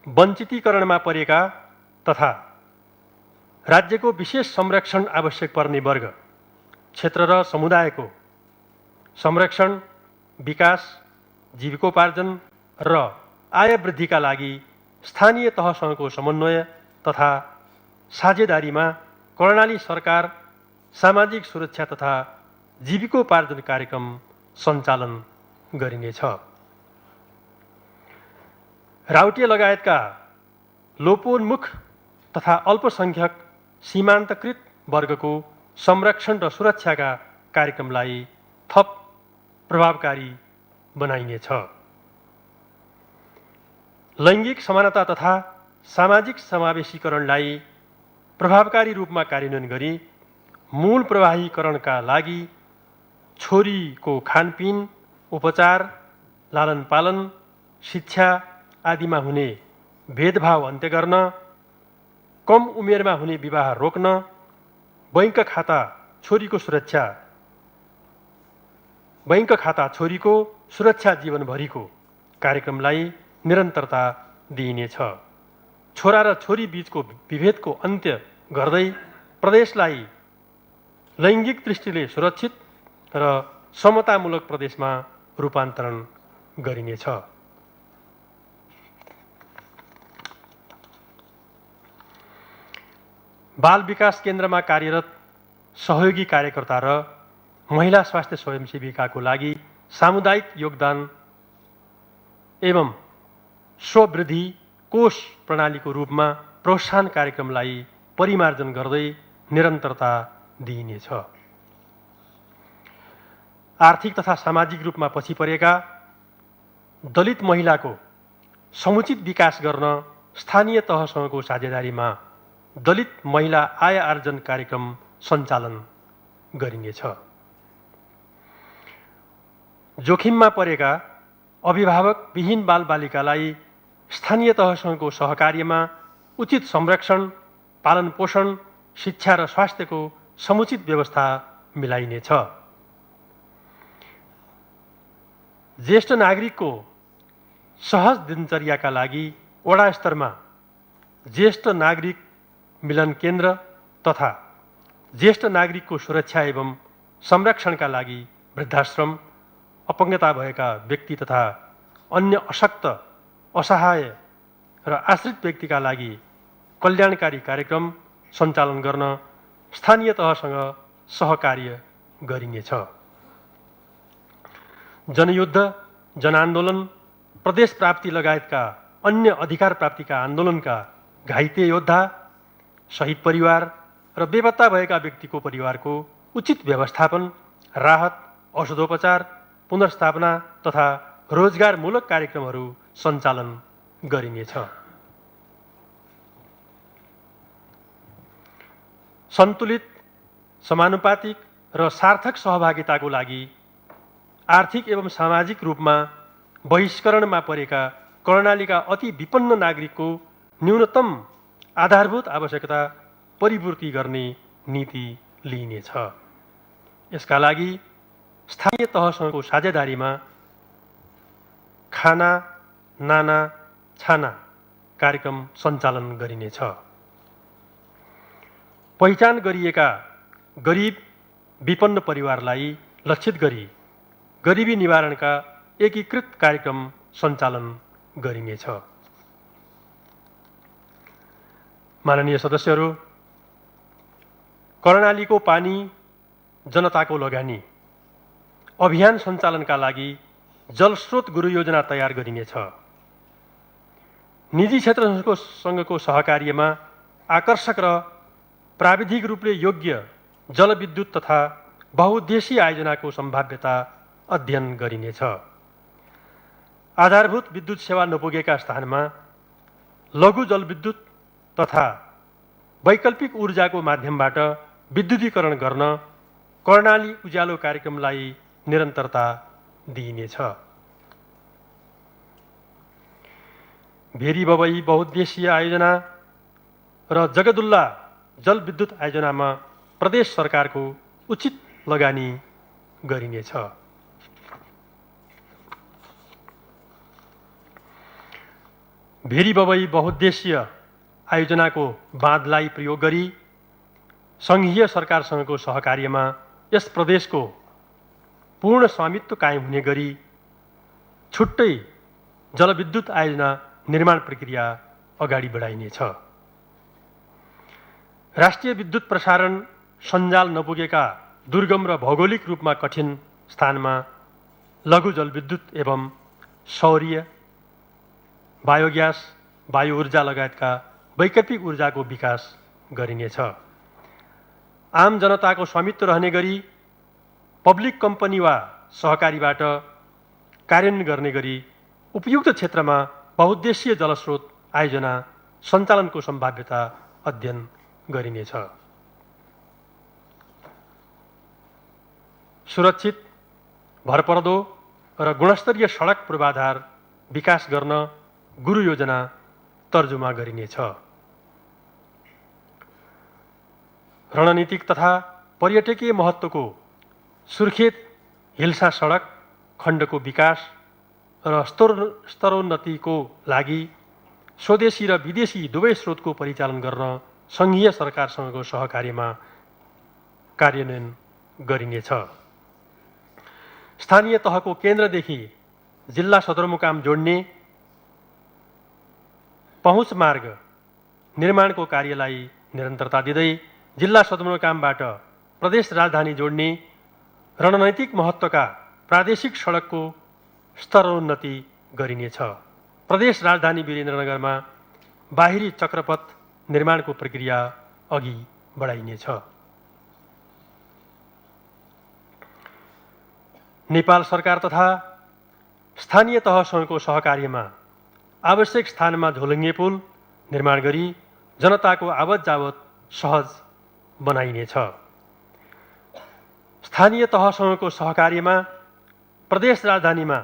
वञ्चितीकरणमा परेका तथा राज्यको विशेष संरक्षण आवश्यक पर्ने वर्ग, क्षेत्र र समुदायको संरक्षण, विकास, जीविकोपार्जन र आय वृद्धिका लागि स्थानीय तहसँगको समन्वय तथा साझेदारीमा कर्णाली सरकार सामाजिक सुरक्षा तथा जीविकोपार्जन कार्यक्रम सञ्चालन गरिनेछ। राउटे लगायतका लोपोन्मुख तथा अल्पसङ्ख्यक सीमान्तकृत वर्गको संरक्षण र सुरक्षाका कार्यक्रमलाई थप प्रभावकारी बनाइनेछ। लैङ्गिक समानता तथा सामाजिक समावेशीकरणलाई प्रभावकारी रूपमा कार्यान्वयन गरी मूल प्रवाहीकरणका लागि छोरीको खानपिन उपचार, लालन पालन, शिक्षा आदिमा हुने भेदभाव अन्त्य गर्न, कम उमेरमा हुने विवाह रोक्न, बैंक खाता छोरीको सुरक्षा जीवनभरिको कार्यक्रमलाई निरन्तरता दिइनेछ। छोरा र छोरी बीचको विभेदको अन्त्य गर्दै प्रदेशलाई लैङ्गिक दृष्टिले सुरक्षित र समतामूलक प्रदेशमा रूपान्तरण गरिनेछ। बाल विकास केन्द्रमा कार्यरत सहयोगी कार्यकर्ता र महिला स्वास्थ्य स्वयंसेविकाको लागि सामुदायिक योगदान एवं स्ववृद्धि कोष प्रणालीको रूपमा प्रोत्साहन कार्यक्रमलाई परिमार्जन गर्दै निरन्तरता दिइनेछ। आर्थिक तथा सामाजिक रूपमा पछि परेका दलित महिलाको समुचित विकास गर्न स्थानीय तहसँगको साझेदारीमा दलित महिला आय आर्जन कार्यक्रम सञ्चालन गरिनेछ। जोखिममा परेका अभिभावक विहीन बालबालिकालाई स्थानीय तहसँगको सहकार्यमा उचित संरक्षण, पालन पोषण, शिक्षा र स्वास्थ्यको समुचित व्यवस्था मिलाइनेछ। ज्येष्ठ नागरिकको सहज दिनचर्याका लागि वडा स्तरमा ज्येष्ठ नागरिक मिलन केन्द्र तथा ज्येष्ठ नागरिकको सुरक्षा एवं संरक्षणका लागि वृद्धाश्रम, अपङ्गता भएका व्यक्ति तथा अन्य अशक्त, असहाय र आश्रित व्यक्तिका लागि कल्याणकारी कार्यक्रम सञ्चालन गर्न स्थानीय तहसँग सहकार्य गरिनेछ। जनयुद्ध, जनआन्दोलन, प्रदेश प्राप्ति लगायतका अन्य अधिकार प्राप्तिका आन्दोलनका घाइते योद्धा, शहीद परिवार र बेपत्ता भएका व्यक्तिको परिवारको उचित व्यवस्थापन, राहत, औषधोपचार, पुनर्स्थापना तथा रोजगारमूलक कार्यक्रमहरू सञ्चालन गरिनेछ। सन्तुलित, समानुपातिक र सार्थक सहभागिताको लागि आर्थिक एवं सामाजिक रूपमा बहिष्करणमा परेका कर्णालीका अति विपन्न नागरिकको न्यूनतम आधारभूत आवश्यकता परिपूर्ति गर्ने नीति लिइनेछ। यसका लागि स्थानीय तहसँगको साझेदारीमा खाना, नाना, छाना कार्यक्रम सञ्चालन गरिनेछ। पहिचान गरिएका गरिब विपन्न परिवारलाई लक्षित गरी गरिबी निवारणका एकीकृत कार्यक्रम सञ्चालन गरिनेछ। माननीय सदस्यहरू, कर्णालीको पानी जनताको लगानी अभियान सञ्चालनका लागि जलस्रोत गुरु योजना तयार गरिनेछ। निजी क्षेत्रसँगको सहकार्यमा आकर्षक र प्राविधिक रूपले योग्य जलविद्युत तथा बहुउद्देशीय आयोजनाको सम्भाव्यता अध्ययन गरिनेछ। आधारभूत विद्युत सेवा नपुगेका स्थानमा लघु जलविद्युत तथा वैकल्पिक ऊर्जाको माध्यमबाट विद्युतीकरण गर्न कर्णाली उज्यालो कार्यक्रमलाई निरन्तरता दिइनेछ। भेरी बबई बहुउद्देशीय आयोजना र जगदुल्ला जलविद्युत आयोजनामा प्रदेश सरकारको उचित लगानी गरिनेछ। भेरी बबई बहुउद्देशीय आयोजनाको बाँधलाई प्रयोग गरी सङ्घीय सरकारसँगको सहकार्यमा यस प्रदेशको पूर्ण स्वामित्व कायम हुने गरी छुट्टै जलविद्युत आयोजना निर्माण प्रक्रिया अगाडि बढाइनेछ। राष्ट्रिय विद्युत प्रसारण सञ्जाल नपुगेका दुर्गम र भौगोलिक रूपमा कठिन स्थानमा लघु जलविद्युत एवं सौर्य, बायोग्यास, वायु ऊर्जा लगायतका वैकल्पिक ऊर्जाको विकास गरिनेछ। आम जनताको स्वामित्व रहने गरी पब्लिक कम्पनी वा सहकारीबाट कार्यान्वयन गर्ने गरी उपयुक्त क्षेत्रमा बहुउद्देशीय जलस्रोत आयोजना सञ्चालनको सम्भाव्यता अध्ययन गरिनेछ। सुरक्षित, भरपर्दो र गुणस्तरीय सडक पूर्वाधार विकास गर्न गुरु योजना तर्जुमा गरिनेछ। रणनीतिक तथा पर्यटकीय महत्त्वको सुर्खेत हिल्सा सडक खण्डको विकास र स्तरोन्नतिको लागि स्वदेशी र विदेशी दुवै स्रोतको परिचालन गर्न सङ्घीय सरकारसँगको सहकार्यमा कार्यान्वयन गरिनेछ। स्थानीय तहको केन्द्रदेखि जिल्ला सदरमुकाम जोड्ने पहुँच मार्ग निर्माणको कार्यलाई निरन्तरता दिँदै जिल्ला सदरमुकामबाट प्रदेश राजधानी जोड्ने रणनैतिक महत्त्वका प्रादेशिक सडकको स्तरोन्नति गरिनेछ। प्रदेश राजधानी वीरेन्द्रनगरमा बाहिरी चक्रपथ निर्माणको प्रक्रिया अघि बढाइनेछ। नेपाल सरकार तथा स्थानीय तहसँगको सहकार्यमा आवश्यक स्थानमा झोलुङ्गे पुल निर्माण गरी जनताको आवत जावत सहज बनाइनेछ। स्थानीय तहसँगको सहकार्यमा प्रदेश राजधानीमा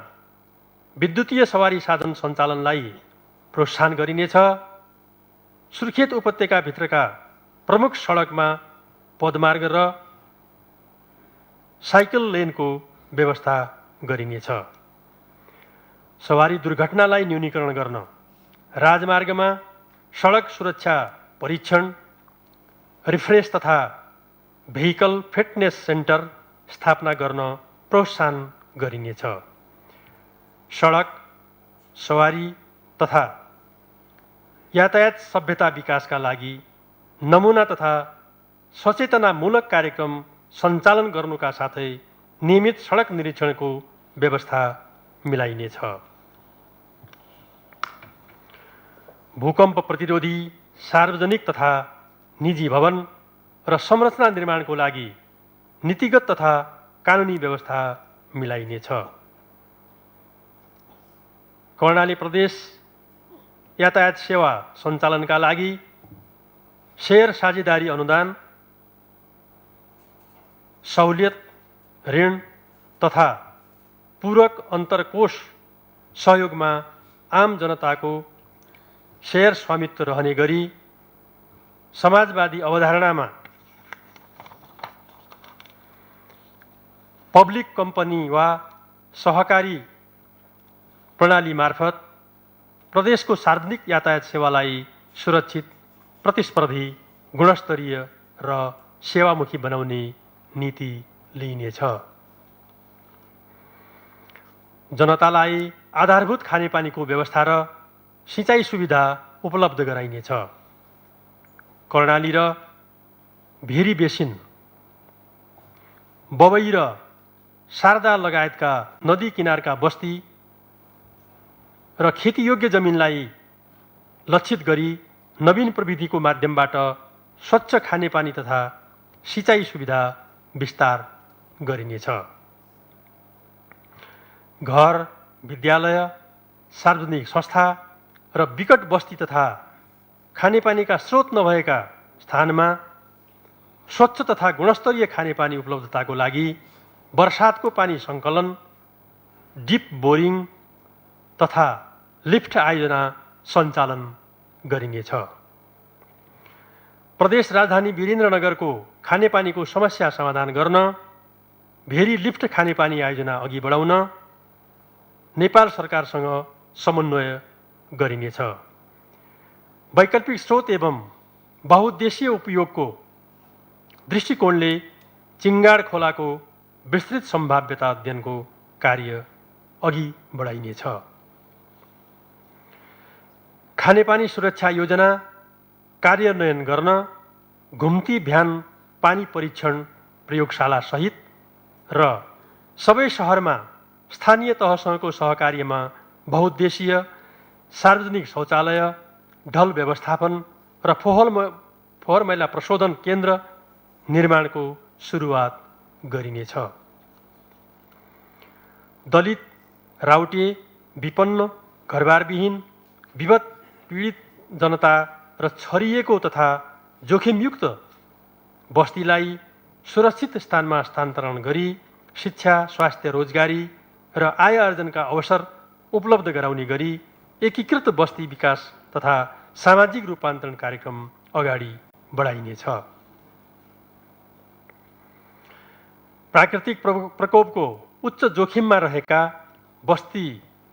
विद्युतीय सवारी साधन सञ्चालनलाई प्रोत्साहन गरिनेछ। सुर्खेत उपत्यकाभित्रका प्रमुख सडकमा पदमार्ग र साइकल लेनको व्यवस्था गरिनेछ। सवारी दुर्घटनालाई न्यूनीकरण गर्न राजमार्गमा सडक सुरक्षा परीक्षण, रिफ्रेस तथा भेहिकल फिटनेस सेन्टर स्थापना गर्न प्रोत्साहन गरिनेछ। सडक, सवारी तथा यातायात सभ्यता विकासका लागि नमुना तथा सचेतनामूलक कार्यक्रम सञ्चालन गर्नुका साथै नियमित सडक निरीक्षणको व्यवस्था मिलाइनेछ। भूकम्प प्रतिरोधी सार्वजनिक तथा निजी भवन र संरचना निर्माणको लागि नीतिगत तथा कानुनी व्यवस्था मिलाइनेछ। कर्णाली प्रदेश यातायात सेवा सञ्चालनका लागि शेयर साझेदारी अनुदान, सहुलियत, ऋण तथा पूरक अन्तर्कोष सहयोगमा आम जनताको शेयर स्वामित्व रहने गरी समाजवादी अवधारणामा पब्लिक कम्पनी वा सहकारी प्रणाली मार्फत प्रदेशको सार्वजनिक यातायात सेवालाई सुरक्षित, प्रतिस्पर्धी, गुणस्तरीय र सेवामुखी बनाउने नीति लिइनेछ। जनतालाई आधारभूत खानेपानीको व्यवस्था र सिँचाइ सुविधा उपलब्ध गराइनेछ। कर्णाली र भेरी बेसिन, बबई र शारदा लगायतका नदी किनारका बस्ती र खेतीयोग्य जमिनलाई लक्षित गरी नवीन प्रविधिको माध्यमबाट स्वच्छ खानेपानी तथा सिँचाइ सुविधा विस्तार गरिनेछ। घर, विद्यालय, सार्वजनिक संस्था र विकट बस्ती तथा खानेपानीका स्रोत नभएका स्थानमा स्वच्छ तथा गुणस्तरीय खानेपानी उपलब्धताको लागि वर्षातको पानी सङ्कलन, डिप बोरिङ तथा लिफ्ट आयोजना सञ्चालन गरिनेछ। प्रदेश राजधानी वीरेन्द्रनगरको खानेपानीको समस्या समाधान गर्न भेरी लिफ्ट खानेपानी आयोजना अघि बढाउन नेपाल सरकारसँग समन्वय गरिनेछ। वैकल्पिक स्रोत एवं बहुउद्देशीय उपयोगको दृष्टिकोणले चिङ्गाड खोलाको विस्तृत सम्भाव्यता अध्ययनको कार्य अघि बढाइनेछ। खानेपानी सुरक्षा योजना कार्यान्वयन गर्न घुम्ती भ्यान पानी परीक्षण प्रयोगशाला सहित र सबै शहरमा स्थानीय तहसँगको सहकार्यमा बहुउद्देशीय सार्वजनिक शौचालय, ढल व्यवस्थापन र फोहोर मैला प्रशोधन केन्द्र निर्माणको सुरुवात गरिनेछ। दलित, राउटे, विपन्न, घरबारविहीन, विपद पीडित जनता र छरिएको तथा जोखिमयुक्त बस्तीलाई सुरक्षित स्थानमा स्थानान्तरण गरी शिक्षा, स्वास्थ्य, रोजगारी र आय आर्जनका अवसर उपलब्ध गराउने गरी एकीकृत बस्ती विकास तथा सामाजिक रूपान्तरण कार्यक्रम अगाडि बढाइनेछ। प्राकृतिक प्रकोपको उच्च जोखिममा रहेका बस्ती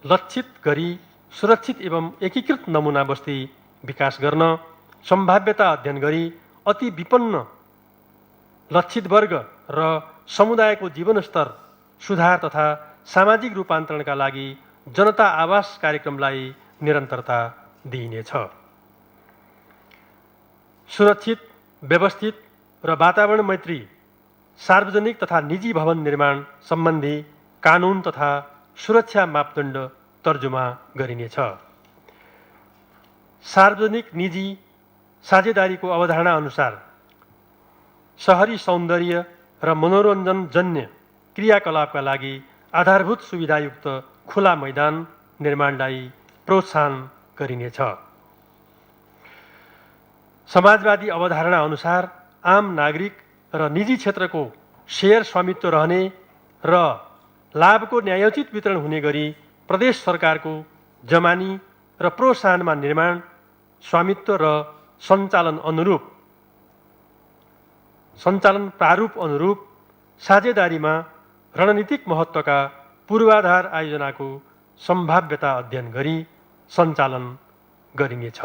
लक्षित गरी सुरक्षित एवं एकीकृत नमुना बस्ती विकास गर्न सम्भाव्यता अध्ययन गरी अति विपन्न लक्षित वर्ग र समुदायको जीवनस्तर सुधार तथा सामाजिक रूपान्तरणका लागि जनता आवास कार्यक्रमलाई निरन्तरता दिइनेछ। सुरक्षित, व्यवस्थित र वातावरण मैत्री सार्वजनिक तथा निजी भवन निर्माण सम्बन्धी कानुन तथा सुरक्षा मापदण्ड तर्जुमा गरिनेछ। सार्वजनिक निजी साझेदारीको अवधारणा अनुसार शहरी सौन्दर्य र मनोरञ्जनजन्य क्रियाकलापका लागि आधारभूत सुविधायुक्त खुला मैदान निर्माणलाई प्रोत्साहन गरिनेछ। समाजवादी अवधारणा अनुसार आम नागरिक र निजी क्षेत्रको शेयर स्वामित्व रहने र लाभको न्यायोचित वितरण हुने गरी प्रदेश सरकारको जमानी र प्रोत्साहनमा निर्माण, स्वामित्व र सञ्चालन प्रारूप अनुरूप साझेदारीमा रणनीतिक महत्त्वका पूर्वाधार आयोजनाको सम्भाव्यता अध्ययन गरी सञ्चालन गरिनेछ।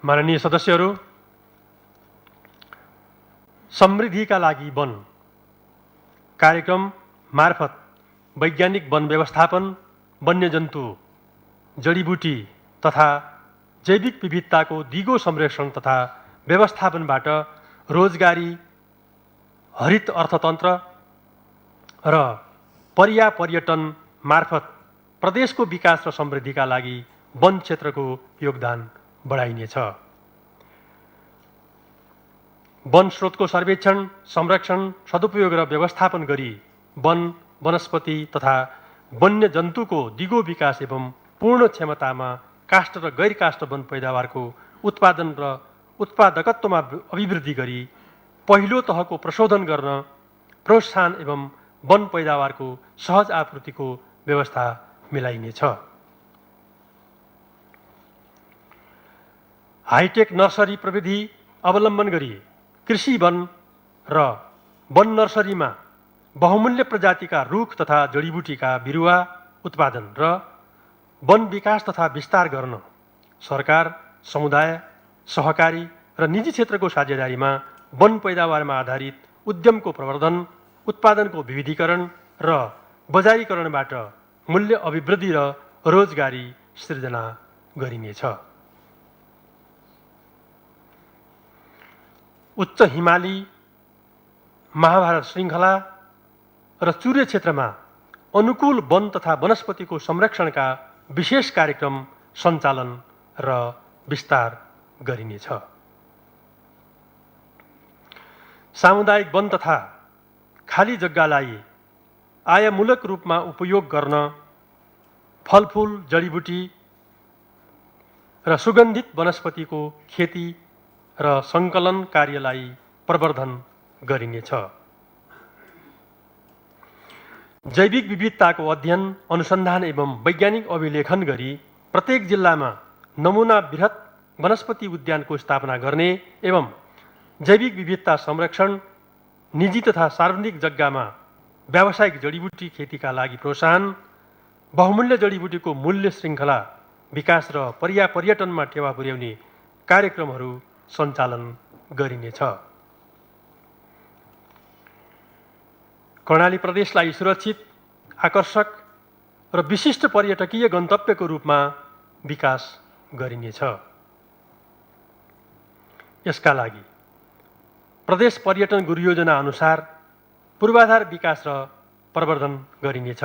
माननीय सदस्यहरू, समृद्धिका लागि वन कार्यक्रम मार्फत वैज्ञानिक वन व्यवस्थापन, वन्यजन्तु, जडीबुटी तथा जैविक विविधताको दिगो संरक्षण तथा व्यवस्थापनबाट रोजगारी, हरित अर्थतन्त्र र पर्यटन मार्फत प्रदेशको विकास र समृद्धिका लागि वन क्षेत्रको योगदान बढाइनेछ। वन स्रोतको सर्वेक्षण, संरक्षण, सदुपयोग र व्यवस्थापन गरी वन, वनस्पति तथा वन्यजन्तुको दिगो विकास एवं पूर्ण क्षमतामा काष्ठ र गैर काष्ठ वन पैदावारको उत्पादन र उत्पादकत्वमा अभिवृद्धि गरी पहिलो तहको प्रशोधन गर्न प्रोत्साहन एवं वन पैदावारको सहज आपूर्तिको व्यवस्था मिलाइनेछ। हाइटेक नर्सरी प्रविधि अवलम्बन गरी कृषि वन र वन नर्सरीमा बहुमूल्य प्रजातिका रुख तथा जडीबुटीका बिरुवा उत्पादन र वन विकास तथा विस्तार गर्न सरकार, समुदाय, सहकारी र निजी क्षेत्रको साझेदारीमा वन पैदावारमा आधारित उद्यमको प्रवर्धन, उत्पादनको विविधीकरण र बजारीकरणबाट मूल्य अभिवृद्धि र रोजगारी सृजना गरिनेछ। उच्च हिमाली, महाभारत श्रृङ्खला र चुरे क्षेत्रमा अनुकूल वन तथा वनस्पतिको संरक्षणका विशेष कार्यक्रम सञ्चालन र विस्तार गरिनेछ। सामुदायिक वन तथा खाली जग्गालाई आयमूलक रूपमा उपयोग गर्न फलफूल, जडीबुटी र सुगन्धित वनस्पतिको खेती र सङ्कलन कार्यलाई प्रवर्धन गरिनेछ। जैविक विविधताको अध्ययन, अनुसन्धान एवं वैज्ञानिक अभिलेखन गरी प्रत्येक जिल्लामा नमुना वृहत वनस्पति उद्यानको स्थापना गर्ने एवं जैविक विविधता संरक्षण, निजी तथा सार्वजनिक जग्गामा व्यावसायिक जडीबुटी खेतीका लागि प्रोत्साहन, बहुमूल्य जडीबुटीको मूल्य श्रृङ्खला विकास र पर्यटनमा टेवा पुर्याउने कार्यक्रमहरू सञ्चालन गरिनेछ। कर्णाली प्रदेशलाई सुरक्षित, आकर्षक र विशिष्ट पर्यटकीय गन्तव्यको रूपमा विकास गरिनेछ। यसका लागि प्रदेश पर्यटन गुरु योजना अनुसार पूर्वाधार विकास र प्रवर्धन गरिनेछ।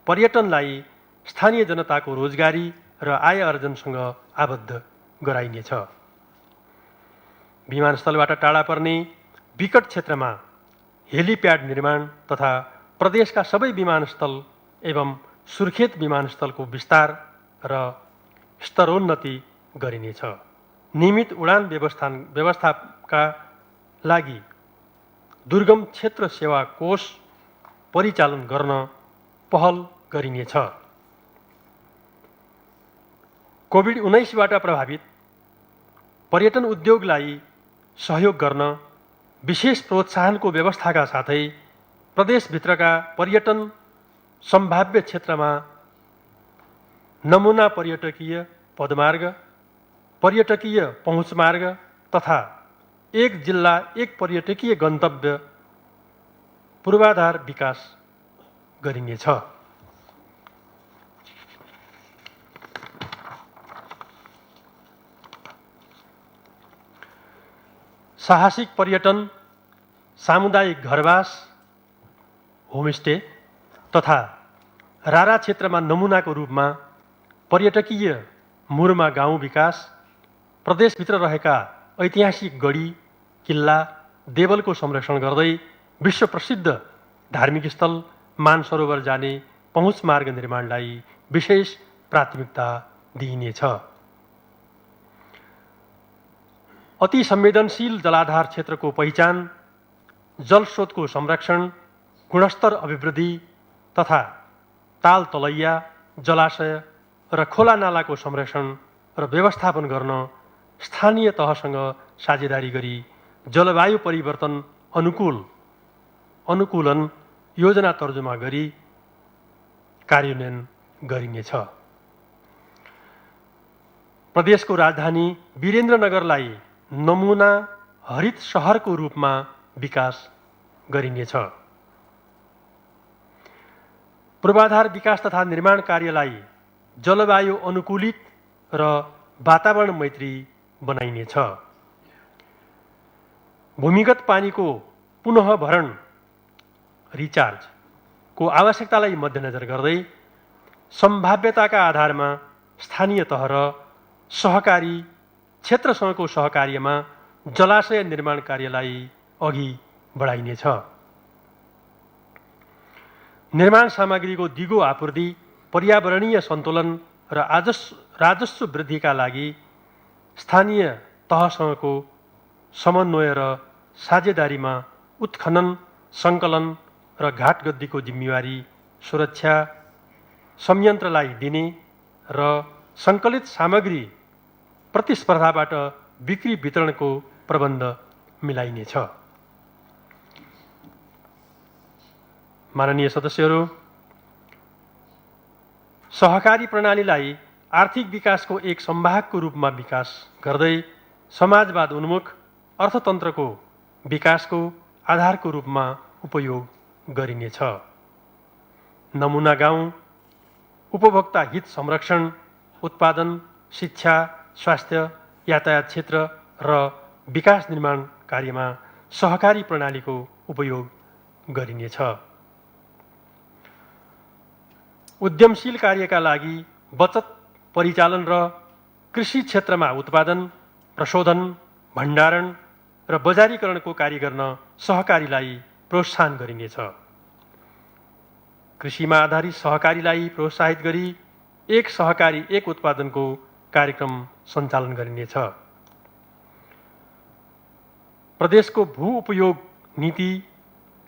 पर्यटनलाई स्थानीय जनताको रोजगारी र आय आर्जनसँग आबद्ध गराइनेछ। विमानस्थलबाट टाढा पर्ने विकट क्षेत्रमा हेलिप्याड निर्माण तथा प्रदेशका सबै विमानस्थल एवं सुर्खेत विमानस्थलको विस्तार र स्तरोन्नति गरिनेछ। नियमित उडान व्यवस्थाका लागि दुर्गम क्षेत्र सेवा कोष परिचालन गर्न पहल गरिनेछ। कोभिड-19बाट प्रभावित पर्यटन उद्योगलाई सहयोग गर्न विशेष प्रोत्साहनको व्यवस्थाका साथै प्रदेशभित्रका पर्यटन सम्भाव्य क्षेत्रमा नमुना पर्यटकीय पदमार्ग, पर्यटकीय पहुँचमार्ग तथा एक जिल्ला एक पर्यटकीय गन्तव्य पूर्वाधार विकास गरिनेछ। साहसिक पर्यटन, सामुदायिक घरवास, होमस्टे तथा रारा क्षेत्रमा नमुनाको रूपमा पर्यटकीय मुरमा गाउँ विकास, प्रदेशभित्र रहेका ऐतिहासिक गढी, किल्ला, देवलको संरक्षण गर्दै विश्व प्रसिद्ध धार्मिक स्थल मानसरोवर जाने पहुँच मार्ग निर्माणलाई विशेष प्राथमिकता दिइनेछ। अति संवेदनशील जलाधार क्षेत्रको पहिचान, जल स्रोतको संरक्षण, गुणस्तर अभिवृद्धि तथा ताल तलैया, जलाशय र खोला नालाको संरक्षण र व्यवस्थापन गर्न स्थानीय तहसँग साझेदारी गरी जलवायु परिवर्तन अनुकूलन योजना तर्जुमा गरी कार्यान्वयन गरिनेछ। प्रदेशको राजधानी वीरेन्द्रनगरलाई नमुना हरित सहरको रूपमा विकास गरिनेछ। पूर्वाधार विकास तथा निर्माण कार्यलाई जलवायु अनुकूलित र वातावरण मैत्री बनाइनेछ। भूमिगत पानीको पुनः भरण रिचार्जको आवश्यकतालाई मध्यनजर गर्दै सम्भाव्यताका आधारमा स्थानीय तह र सहकारी क्षेत्रसँगको सहकार्यमा जलाशय निर्माण कार्यलाई अघि बढाइनेछ। निर्माण सामग्रीको दिगो आपूर्ति, पर्यावरणीय सन्तुलन र राजस्व वृद्धिका लागि स्थानीय तहसँगको समन्वय र साझेदारीमा उत्खनन, सङ्कलन र घाटगद्दीको जिम्मेवारी सुरक्षा संयन्त्रलाई दिने र सङ्कलित सामग्री प्रतिस्पर्धाबाट बिक्री वितरणको प्रबन्ध मिलाइनेछ। माननीय सदस्यहरू, सहकारी प्रणालीलाई आर्थिक विकासको एक संवाहकको रूपमा विकास गर्दै समाजवाद उन्मुख अर्थतन्त्रको विकासको आधारको रूपमा उपयोग गरिनेछ। नमुना गाउँ, उपभोक्ता हित संरक्षण, उत्पादन, शिक्षा, स्वास्थ्य, यातायात क्षेत्र र विकास निर्माण कार्यमा सहकारी प्रणालीको उपयोग गरिनेछ। उद्यमशील कार्यका लागि बचत परिचालन र कृषि क्षेत्रमा उत्पादन, प्रशोधन, भण्डारण र बजारीकरणको कार्य गर्न सहकारीलाई प्रोत्साहन गरिनेछ। कृषिमा आधारित सहकारीलाई प्रोत्साहित गरी एक सहकारी एक उत्पादनको कार्यक्रम सञ्चालन गरिनेछ। प्रदेशको भू उपयोग नीति,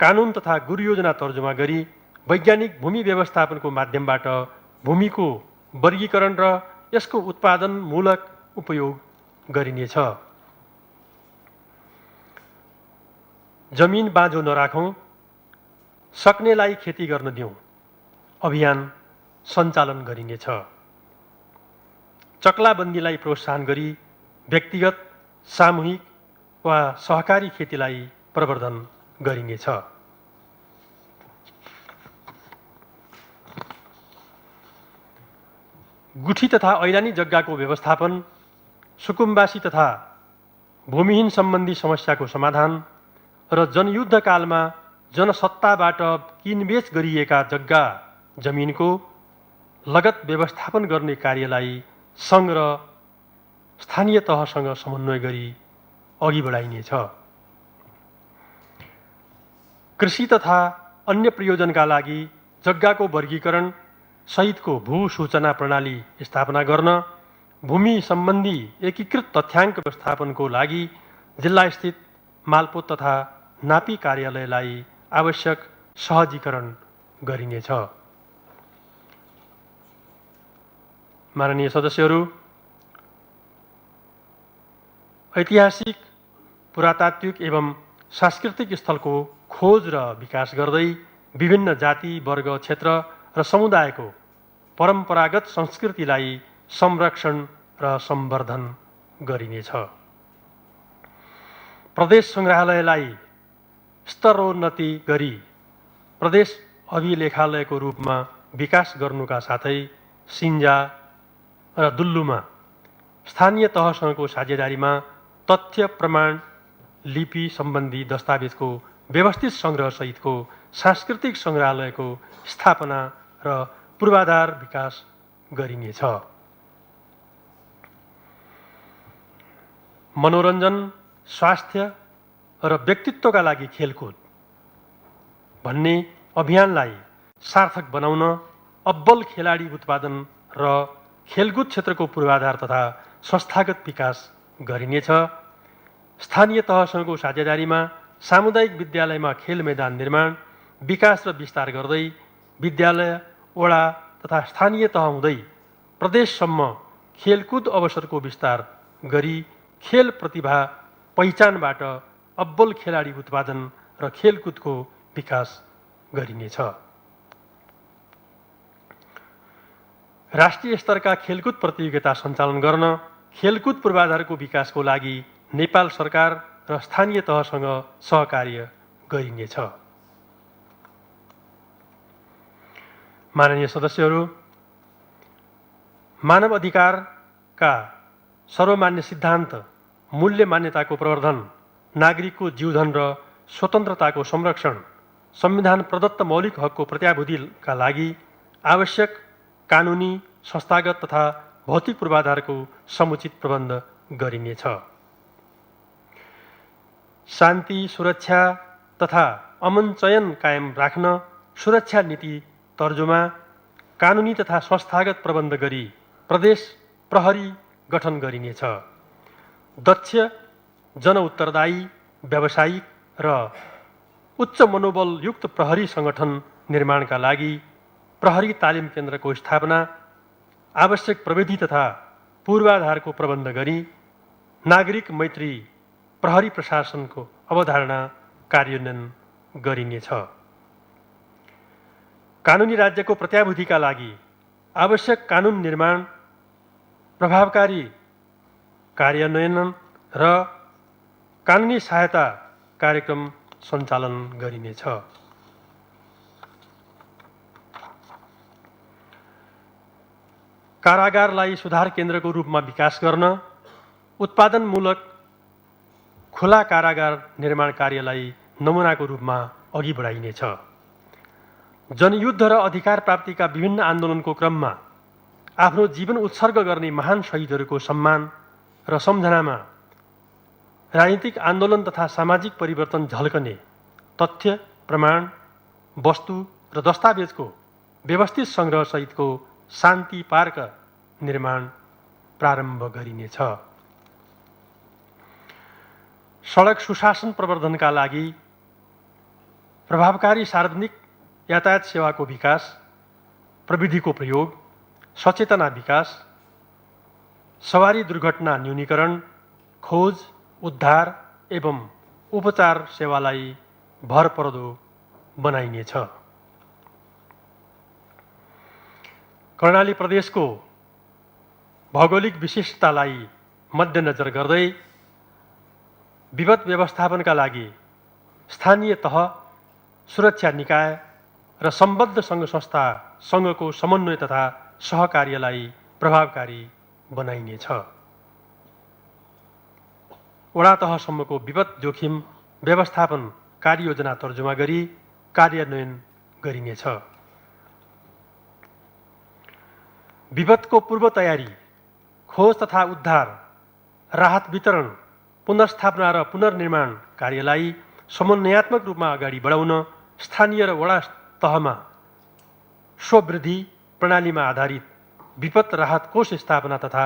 कानुन तथा गुरु योजना तर्जुमा गरी वैज्ञानिक भूमि व्यवस्थापनको माध्यमबाट भूमिको वर्गीकरण र यसको उत्पादनमूलक उपयोग गरिनेछ। जमिन बाँझो नराखौँ, सक्नेलाई खेती गर्न दिउँ अभियान सञ्चालन गरिनेछ। चक्लाबन्दीलाई प्रोत्साहन गरी व्यक्तिगत, सामूहिक वा सहकारी खेतीलाई प्रवर्धन गरिनेछ। गुठी तथा ऐलानी जग्गाको व्यवस्थापन, सुकुम्बासी तथा भूमिहीन सम्बन्धी समस्याको समाधान र जनयुद्धकालमा जनसत्ताबाट किनबेच गरिएका जग्गा जमिनको लगत व्यवस्थापन गर्ने कार्यलाई सङ्घ र स्थानीय तहसँग समन्वय गरी अघि बढाइनेछ। कृषि तथा अन्य प्रयोजनका लागि जग्गाको वर्गीकरण सहितको भू सूचना प्रणाली स्थापना गर्न, भूमि सम्बन्धी एकीकृत तथ्याङ्क व्यवस्थापनको लागि जिल्लास्थित मालपोत तथा नापी कार्यालयलाई आवश्यक सहजीकरण गरिनेछ। माननीय सदस्यहरू, ऐतिहासिक, पुरातात्विक एवं सांस्कृतिक स्थलको खोज र विकास गर्दै विभिन्न जाति, वर्ग, क्षेत्र र समुदायको परम्परागत संस्कृतिलाई संरक्षण र सम्वर्धन गरिनेछ। प्रदेश सङ्ग्रहालयलाई स्तरोन्नति गरी प्रदेश अभिलेखालयको रूपमा विकास गर्नुका साथै सिन्जा र दुल्लुमा स्थानीय तहसँगको साझेदारीमा तथ्य, प्रमाण, लिपि सम्बन्धी दस्तावेजको व्यवस्थित सङ्ग्रहसहितको सांस्कृतिक सङ्ग्रहालयको स्थापना र पूर्वाधार विकास गरिनेछ। मनोरञ्जन, स्वास्थ्य र व्यक्तित्वका लागि खेलकुद भन्ने अभियानलाई सार्थक बनाउन अब्बल खेलाडी उत्पादन र खेलकुद क्षेत्रको पूर्वाधार तथा संस्थागत विकास गरिनेछ। स्थानीय तहसँगको साझेदारीमा सामुदायिक विद्यालयमा खेल मैदान निर्माण, विकास र विस्तार गर्दै विद्यालय, वडा तथा स्थानीय तह हुँदै प्रदेशसम्म खेलकुद अवसरको विस्तार गरी खेल प्रतिभा पहिचानबाट अब्बल खेलाडी उत्पादन र खेलकुदको विकास गरिनेछ। राष्ट्रिय स्तरका खेलकुद प्रतियोगिता सञ्चालन गर्न खेलकुद पूर्वाधारको विकासको लागि नेपाल सरकार र स्थानीय तहसँग सहकार्य गरिनेछ। माननीय सदस्यहरू, मानव अधिकारका सर्वमान्य सिद्धान्त, मूल्य मान्यताको प्रवर्धन, नागरिकको जीवधन र स्वतन्त्रताको संरक्षण, संविधान प्रदत्त मौलिक हकको प्रत्याभूतिका लागि आवश्यक कानुनी, संस्थागत तथा भौतिक पूर्वाधारको समुचित प्रबन्ध गरिनेछ। शान्ति, सुरक्षा तथा अमन चयन कायम राख्न सुरक्षा नीति तर्जुमा, कानुनी तथा संस्थागत प्रबन्ध गरी प्रदेश प्रहरी गठन गरिनेछ। दक्ष, जनउत्तरदायी, व्यावसायिक र उच्च मनोबलयुक्त प्रहरी सङ्गठन निर्माणका लागि प्रहरी तालिम केन्द्रको स्थापना, आवश्यक प्रविधि तथा पूर्वाधारको प्रबन्ध गरी नागरिक मैत्री प्रहरी प्रशासनको अवधारणा कार्यान्वयन गरिनेछ। कानुनी राज्यको प्रत्याभूतिका लागि आवश्यक कानुन निर्माण, प्रभावकारी कार्यान्वयन र कानुनी सहायता कार्यक्रम सञ्चालन गरिनेछ। कारागारलाई सुधार केन्द्रको रूपमा विकास गर्न उत्पादनमूलक खुला कारागार निर्माण कार्यलाई नमुनाको रूपमा अघि बढाइनेछ। जनयुद्ध र अधिकार प्राप्तिका विभिन्न आन्दोलनको क्रममा आफ्नो जीवन उत्सर्ग गर्ने महान शहीदहरूको सम्मान र सम्झनामा राजनीतिक आन्दोलन तथा सामाजिक परिवर्तन झल्कने तथ्य, प्रमाण, वस्तु र दस्तावेजको व्यवस्थित सङ्ग्रहसहितको शान्ति पार्क निर्माण प्रारम्भ गरिनेछ। सडक सुशासन प्रवर्धनका लागि प्रभावकारी सार्वजनिक यातायात सेवाको विकास, प्रविधिको प्रयोग, सचेतना विकास, सवारी दुर्घटना न्यूनीकरण, खोज, उद्धार एवं उपचार सेवालाई भरपर्दो बनाइनेछ। कर्णाली प्रदेशको भौगोलिक विशिष्टतालाई मध्यनजर गर्दै विपद व्यवस्थापनका लागि स्थानीय तह, सुरक्षा निकाय र सम्बद्ध सङ्घ संस्थासँगको समन्वय तथा सहकार्यलाई प्रभावकारी बनाइनेछ। वडा तहसम्मको विपद जोखिम व्यवस्थापन कार्ययोजना तर्जुमा गरी कार्यान्वयन गरिनेछ। विपदको पूर्व तयारी, खोज तथा उद्धार, राहत वितरण, पुनर्स्थापना र पुनर्निर्माण कार्यलाई समन्वयात्मक रूपमा अगाडि बढाउन स्थानीय र वडा तहमा स्ववृद्धि प्रणालीमा आधारित विपद राहत कोष स्थापना तथा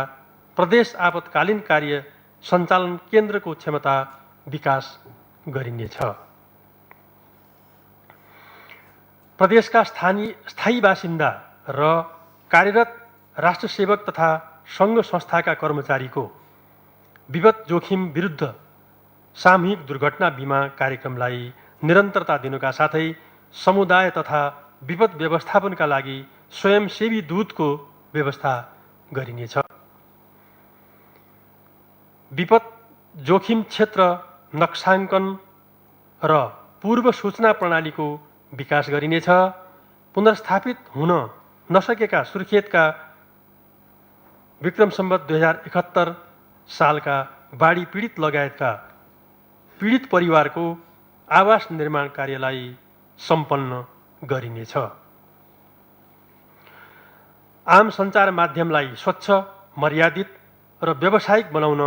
प्रदेश आपतकालीन कार्य सञ्चालन केन्द्रको क्षमता विकास गरिनेछ। प्रदेशका स्थायी बासिन्दा र कार्यरत राष्ट्रसेवक तथा सङ्घ संस्थाका कर्मचारीको विपद जोखिम विरुद्ध सामूहिक दुर्घटना बिमा कार्यक्रमलाई निरन्तरता दिनुका साथै समुदाय तथा विपद व्यवस्थापनका लागि स्वयंसेवी दूतको व्यवस्था गरिनेछ। विपद जोखिम क्षेत्र नक्साङ्कन र पूर्व सूचना प्रणालीको विकास गरिनेछ। पुनर्स्थापित हुन नसकेका सुर्खेतका विक्रम सम्वत 2071 सालका बाढी पीडित लगायतका पीडित परिवारको आवास निर्माण कार्यलाई सम्पन्न गरिनेछ। आम सञ्चार माध्यमलाई स्वच्छ, मर्यादित र व्यावसायिक बनाउन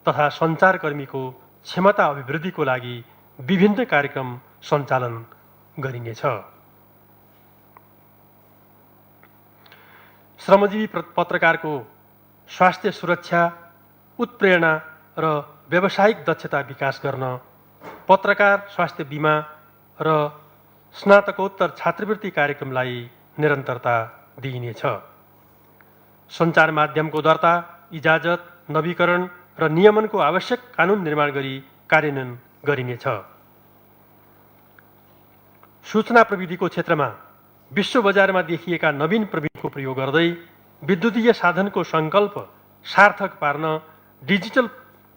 तथा सञ्चारकर्मीको क्षमता अभिवृद्धिको लागि विभिन्न कार्यक्रम सञ्चालन गरिनेछ। श्रमजीवी पत्रकारको स्वास्थ्य सुरक्षा, उत्प्रेरणा र व्यावसायिक दक्षता विकास गर्न पत्रकार स्वास्थ्य बिमा र स्नातकोत्तर छात्रवृत्ति कार्यक्रमलाई निरन्तरता दिइनेछ। सञ्चार माध्यमको दर्ता, इजाजत, नवीकरण र नियमनको आवश्यक कानुन निर्माण गरी कार्यान्वयन गरिनेछ। सूचना प्रविधिको क्षेत्रमा विश्व बजारमा देखिएका नवीन प्रविधिको प्रयोग गर्दै विद्युतीय साधनको सङ्कल्प सार्थक पार्न डिजिटल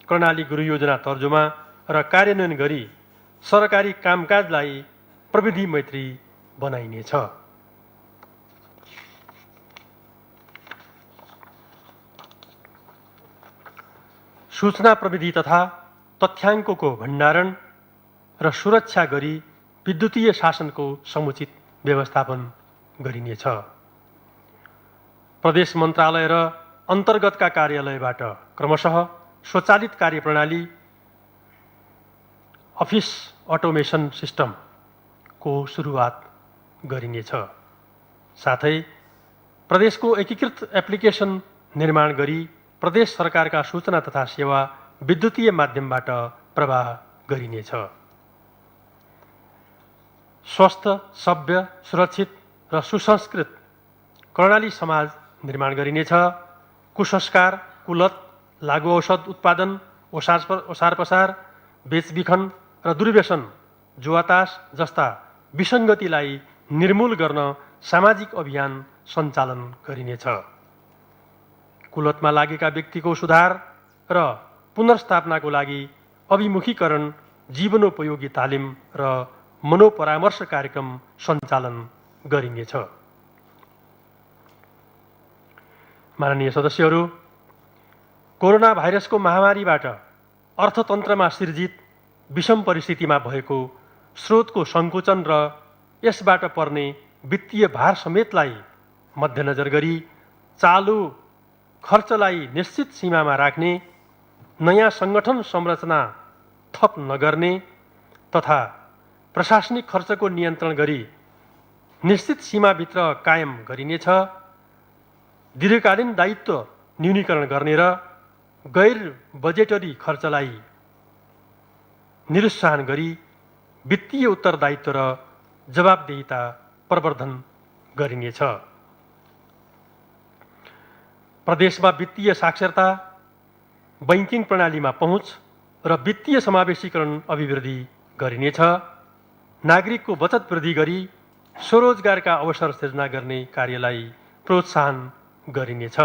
प्रणाली गृह योजना तर्जुमा र कार्यान्वयन गरी सरकारी कामकाजलाई प्रविधि मैत्री बनाइनेछ। सूचना प्रविधि तथा तथ्याङ्कको भण्डारण र सुरक्षा गरी विद्युतीय शासनको समुचित व्यवस्थापन गरिनेछ। प्रदेश मन्त्रालय र अन्तर्गतका कार्यालयबाट क्रमशः स्वचालित कार्यप्रणाली अफिस अटोमेसन सिस्टमको सुरुवात गरिनेछ। साथै प्रदेशको एकीकृत एप्लिकेसन निर्माण गरी प्रदेश सरकारका सूचना तथा सेवा विद्युतीय माध्यमबाट प्रवाह गरिनेछ। स्वस्थ, सभ्य, सुरक्षित र सुसंस्कृत कर्णाली समाज निर्माण गरिनेछ। कुसंस्कार, कुलत, लागु औषध उत्पादन, ओसार पसार, बेचबिखन र दुर्व्यसन, जुवातास जस्ता विसङ्गतिलाई निर्मूल गर्न सामाजिक अभियान सञ्चालन गरिनेछ। कुलतमा लागेका व्यक्तिको सुधार र पुनर्स्थापनाको लागि अभिमुखीकरण, जीवनोपयोगी तालिम र मनोपरामर्श कार्यक्रम सञ्चालन गरिनेछ। माननीय सदस्यहरू, कोरोना भाइरसको महामारीबाट अर्थतन्त्रमा सिर्जित विषम परिस्थितिमा भएको स्रोतको सङ्कुचन र यसबाट पर्ने वित्तीय भार समेतलाई मध्यनजर गरी चालु खर्चलाई निश्चित सीमामा राख्ने, नयाँ सङ्गठन संरचना थप नगर्ने तथा प्रशासनिक खर्चको नियन्त्रण गरी निश्चित सीमाभित्र कायम गरिनेछ। दीर्घकालीन दायित्व न्यूनीकरण गर्ने र गैर बजेटरी खर्चलाई निरुत्साहन गरी वित्तीय उत्तरदायित्व र जवाबदेहिता प्रवर्धन गरिनेछ। प्रदेशमा वित्तीय साक्षरता, बैंकिङ प्रणालीमा पहुँच र वित्तीय समावेशीकरण अभिवृद्धि गरिनेछ। नागरिकको बचत वृद्धि गरी स्वरोजगारका अवसर सृजना गर्ने कार्यलाई प्रोत्साहन गरिनेछ।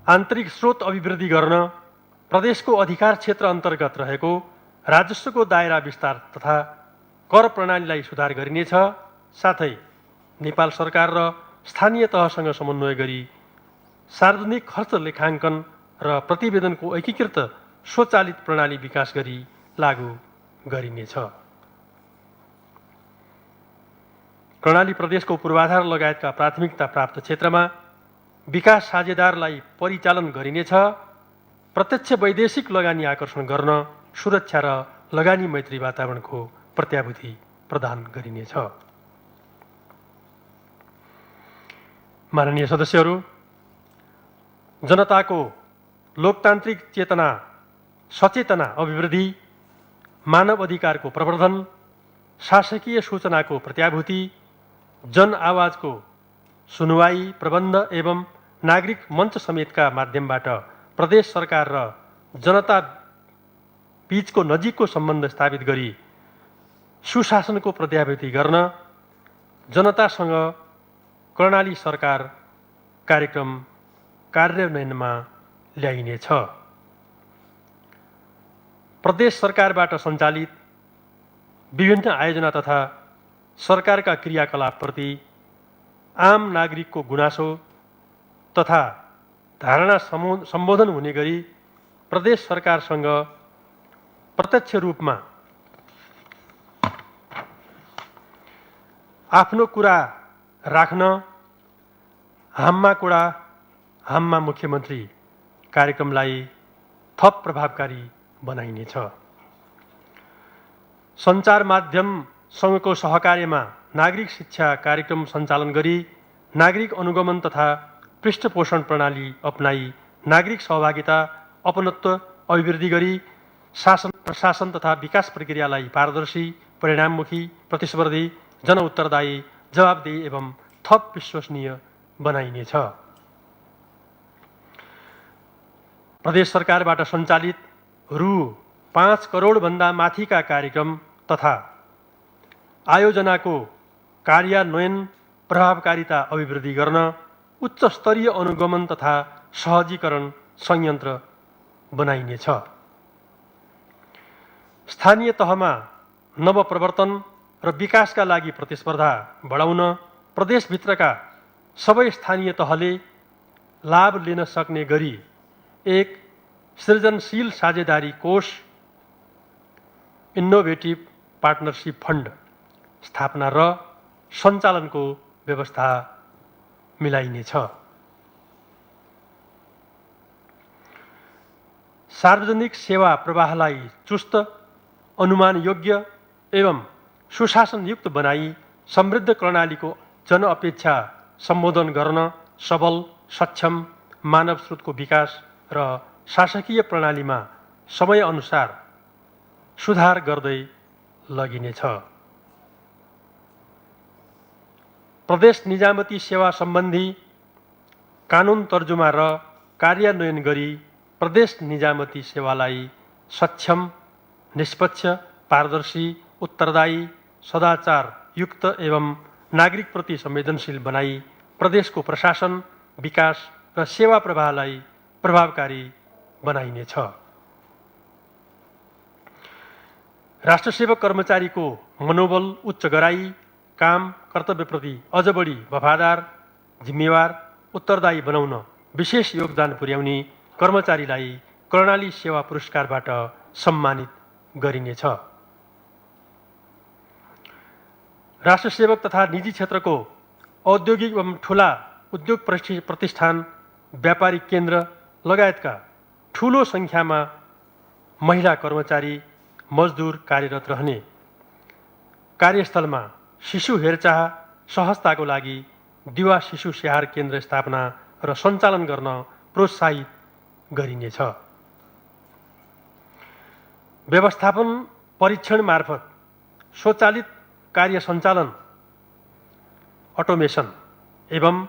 आन्तरिक स्रोत अभिवृद्धि गर्न प्रदेशको अधिकार क्षेत्र अन्तर्गत रहेको राजस्वको दायरा विस्तार तथा कर प्रणालीलाई सुधार गरिनेछ। साथै नेपाल सरकार र स्थानीय तहसँग समन्वय गरी सार्वजनिक खर्च लेखाङ्कन र प्रतिवेदनको एकीकृत स्वचालित प्रणाली विकास गरी लागू गरिनेछ। कर्णाली प्रदेशको पूर्वाधार लगायतका प्राथमिकता प्राप्त क्षेत्रमा विकास साझेदारलाई परिचालन गरिनेछ। प्रत्यक्ष वैदेशिक लगानी आकर्षण गर्न सुरक्षा र लगानी मैत्री वातावरणको प्रत्याभूति प्रदान गरिनेछ। माननीय सदस्यहरू, जनताको लोकतान्त्रिक चेतना सचेतना अभिवृद्धि, मानव अधिकारको प्रवर्धन, शासकीय सूचनाको प्रत्याभूति, जन आवाजको सुनवाई, प्रबन्ध एवं नागरिक मञ्च समेतका माध्यमबाट प्रदेश सरकार र जनता बीचको नजिकको सम्बन्ध स्थापित गरी सुशासनको प्रत्याभूति गर्न जनतासँग कर्णाली सरकार कार्यक्रम कार्यान्वयनमा ल्याइनेछ। प्रदेश सरकारबाट सञ्चालित विभिन्न आयोजना तथा सरकारका क्रियाकलापप्रति आम नागरिकको गुनासो तथा धारणा सम्बोधन हुने गरी प्रदेश सरकारसँग प्रत्यक्ष रूपमा आफ्नो कुरा राख्न हाम्मा कुरा हाम्मा मुख्यमन्त्री कार्यक्रमलाई थप प्रभावकारी बनाइनेछ। सञ्चार माध्यम सँगको सहकार्यमा नागरिक शिक्षा कार्यक्रम सञ्चालन गरी नागरिक अनुगमन तथा पृष्ठपोषण प्रणाली अपनाई नागरिक सहभागिता अपनत्व अभिवृद्धि गरी शासन प्रशासन तथा विकास प्रक्रियालाई पारदर्शी, परिणाममुखी, प्रतिस्पर्धी, जनउत्तरदायी, जवाबदेही एवं थप विश्वसनीय बनाइनेछ। प्रदेश सरकारबाट सञ्चालित रु 5 करोडभन्दा माथिका कार्यक्रम तथा आयोजनाको कार्यान्वयन प्रभावकारिता अभिवृद्धि गर्न उच्च स्तरीय अनुगमन तथा सहजीकरण संयन्त्र बनाइनेछ। स्थानीय तहमा नवप्रवर्तन र विकासका लागि प्रतिस्पर्धा बढाउन प्रदेशभित्रका सबै स्थानीय तहले लाभ लिन सक्ने गरी एक सृजनशील साझेदारी कोष इनोभेटिभ पार्टनरशिप फन्ड स्थापना र सञ्चालनको व्यवस्था मिलाइनेछ। सार्वजनिक सेवा प्रवाहलाई चुस्त, अनुमानयोग्य एवं सुशासनयुक्त बनाई समृद्ध कर्णालीको जनअपेक्षा सम्बोधन गर्न सबल, सक्षम मानव स्रोतको विकास र शासकीय प्रणालीमा समयअनुसार सुधार गर्दै लगिनेछ। प्रदेश निजामती सेवा सम्बन्धी कानुन तर्जुमा र कार्यान्वयन गरी प्रदेश निजामती सेवालाई सक्षम, निष्पक्ष, पारदर्शी, उत्तरदायी, सदाचार युक्त एवं नागरिकप्रति संवेदनशील बनाई प्रदेशको प्रशासन, विकास र सेवा प्रवाहलाई प्रभावकारी बनाइनेछ। राष्ट्रसेवक कर्मचारीको मनोबल उच्च गराई काम कर्तव्यप्रति अझ बढी वफादार, जिम्मेवार, उत्तरदायी बनाउन विशेष योगदान पुर्याउने कर्मचारीलाई कर्णाली सेवा पुरस्कारबाट सम्मानित गरिनेछ। राष्ट्रसेवक तथा निजी क्षेत्रको औद्योगिक एवं ठूला उद्योग प्रतिष्ठान, व्यापारिक केन्द्र लगायतका ठूलो सङ्ख्यामा महिला कर्मचारी, मजदुर कार्यरत रहने कार्यस्थलमा शिशु हेरचाह सहजताको लागि दिवा शिशु स्याहार केन्द्र स्थापना र सञ्चालन गर्न प्रोत्साहित गरिनेछ। व्यवस्थापन परीक्षण मार्फत स्वचालित कार्य सञ्चालन, अटोमेसन एवं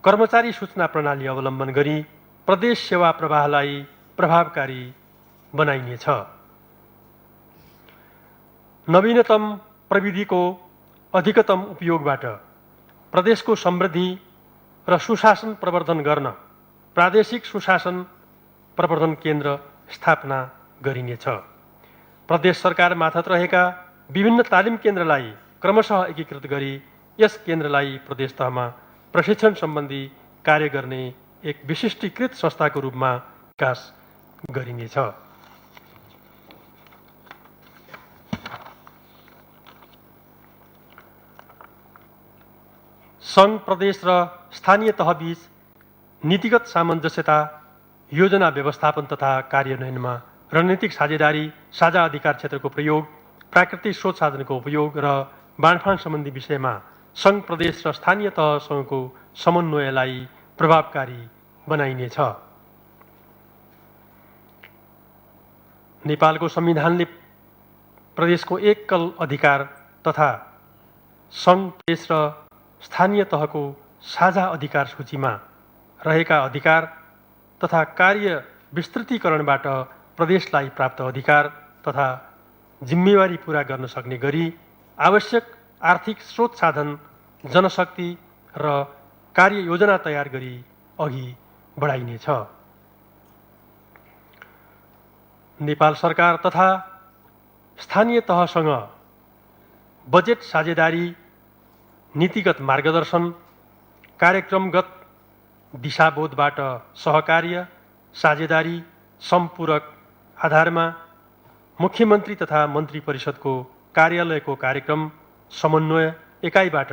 कर्मचारी सूचना प्रणाली अवलम्बन गरी प्रदेश सेवा प्रवाहलाई प्रभावकारी बनाइनेछ। नवीनतम प्रविधिको अधिकतम उपयोगबाट प्रदेशको समृद्धि र सुशासन प्रवर्धन गर्न प्रादेशिक सुशासन प्रवर्धन केन्द्र स्थापना गरिनेछ। प्रदेश सरकार मार्फत रहेका विभिन्न तालिम केन्द्रलाई क्रमशः एकीकृत गरी यस केन्द्रलाई प्रदेश तहमा प्रशिक्षण सम्बन्धी कार्य गर्ने एक विशिष्टीकृत संस्थाको रूपमा विकास गरिनेछ। सङ्घ, प्रदेश र स्थानीय तहबीच नीतिगत सामञ्जस्यता, योजना व्यवस्थापन तथा कार्यान्वयनमा रणनीतिक साझेदारी, साझा अधिकार क्षेत्रको प्रयोग, प्राकृतिक स्रोत साधनको उपयोग र बाँडफाँड सम्बन्धी विषयमा सङ्घ, प्रदेश र स्थानीय तहसँगको समन्वयलाई प्रभावकारी बनाइनेछ। नेपालको संविधानले प्रदेशको एकल अधिकार तथा सङ्घ प्रदेश र स्थानीय तहको साझा अधिकार सूचीमा रहेका अधिकार तथा कार्य विस्तृतीकरणबाट प्रदेशलाई प्राप्त अधिकार तथा जिम्मेवारी पूरा गर्न सक्ने गरी आवश्यक आर्थिक स्रोत साधन जनशक्ति र कार्ययोजना तयार गरी अघि बढाइनेछ। नेपाल सरकार तथा स्थानीय तहसँग बजेट साझेदारी, नीतिगत मार्गदर्शन, कार्यक्रमगत दिशाबोधबाट सहकार्य, साझेदारी, सम्पूरक आधारमा मुख्यमन्त्री तथा मन्त्री परिषदको कार्यालयको कार्यक्रम समन्वय एकाइबाट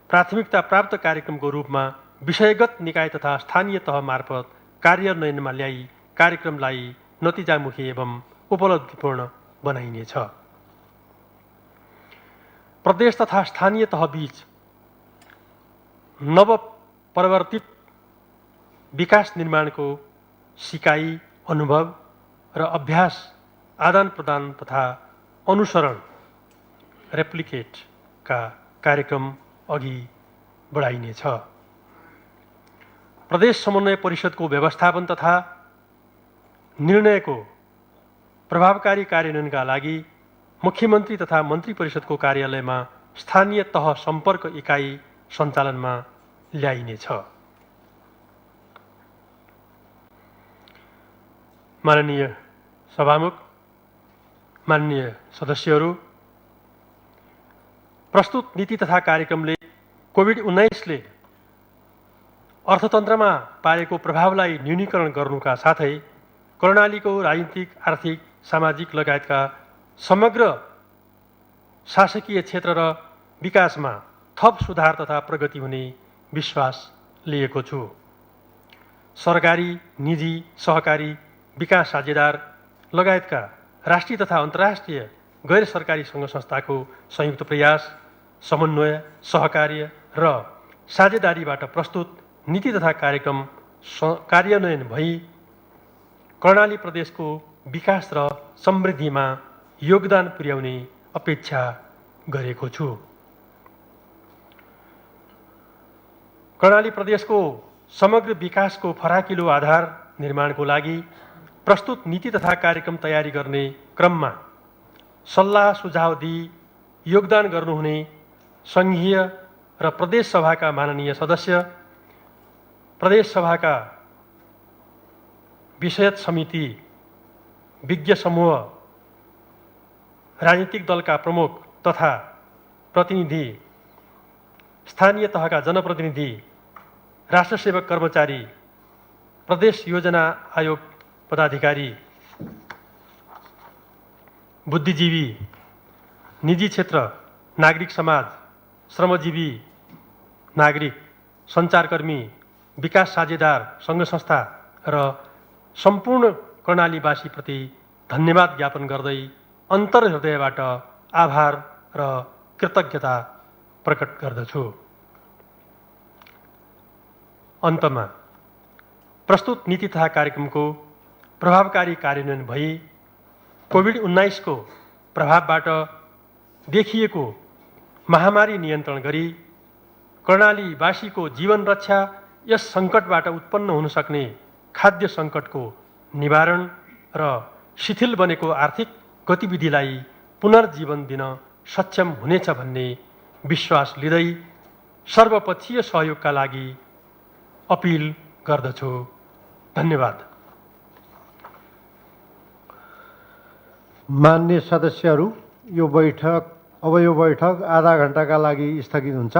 प्राथमिकता प्राप्त कार्यक्रमको रूपमा विषयगत निकाय तथा स्थानीय तह मार्फत कार्यान्वयनमा ल्याई कार्यक्रमलाई नतिजामुखी एवं उपलब्धिपूर्ण बनाइनेछ। प्रदेश तथा स्थानीय तहबीच नव परिवर्तित विकास निर्माणको सिकाइ, अनुभव र अभ्यास आदान प्रदान तथा अनुसरण रेप्लिकेटका कार्यक्रम अघि बढाइनेछ। प्रदेश समन्वय परिषदको व्यवस्थापन तथा निर्णयको प्रभावकारी कार्यान्वयनका लागि मुख्यमन्त्री तथा मन्त्री परिषदको कार्यालयमा स्थानीय तह सम्पर्क इकाइ सञ्चालनमा ल्याइनेछ। माननीय सभामुख, माननीय सदस्यहरू, प्रस्तुत नीति तथा कार्यक्रमले कोभिड-19ले अर्थतन्त्रमा पारेको प्रभावलाई न्यूनीकरण गर्नुका साथै कर्णालीको राजनीतिक, आर्थिक, सामाजिक लगायतका समग्र शासकीय क्षेत्र र विकासमा थप सुधार तथा प्रगति हुने विश्वास लिएको छु। सरकारी, निजी, सहकारी, विकास साझेदार लगायतका राष्ट्रिय तथा अन्तर्राष्ट्रिय गैर सरकारी सङ्घ संस्थाको संयुक्त प्रयास, समन्वय, सहकार्य र साझेदारीबाट प्रस्तुत नीति तथा कार्यक्रम कार्यान्वयन भई कर्णाली प्रदेशको विकास र समृद्धिमा योगदान पुर्याउने अपेक्षा गरेको छु। कर्णाली प्रदेशको समग्र विकासको फराकिलो आधार निर्माणको लागि प्रस्तुत नीति तथा कार्यक्रम तयारी गर्ने क्रममा सल्लाह सुझाव दिई योगदान गर्नुहुने सङ्घीय र प्रदेश सभाका माननीय सदस्य, प्रदेश सभाका विषयत समिति, विज्ञ समूह, राजनीतिक दलका प्रमुख तथा प्रतिनिधि, स्थानीय तहका जनप्रतिनिधि, राष्ट्रसेवक कर्मचारी, प्रदेश योजना आयोग पदाधिकारी, बुद्धिजीवी, निजी क्षेत्र, नागरिक समाज, श्रमजीवी नागरिक, सञ्चारकर्मी, विकास साझेदार, सङ्घ संस्था र सम्पूर्ण कर्णालीवासीप्रति धन्यवाद ज्ञापन गर्दै अन्तर्हृदयबाट आभार र कृतज्ञता प्रकट गर्दछु। अन्तमा प्रस्तुत नीति तथा कार्यक्रमको प्रभावकारी कार्यान्वयन भई कोभिड-19 को प्रभावबाट देखिएको महामारी नियन्त्रण गरी कर्णालीवासीको जीवन रक्षा, यस सङ्कटबाट उत्पन्न हुन सक्ने खाद्य सङ्कटको निवारण र शिथिल बनेको आर्थिक गतिविधिलाई पुनर्जीवन दिन सक्षम हुनेछ भन्ने विश्वास लिँदै सर्वपक्षीय सहयोगका लागि अपिल गर्दछु। धन्यवाद। मान्य सदस्यहरू, यो बैठक आधा घण्टाका लागि स्थगित हुन्छ।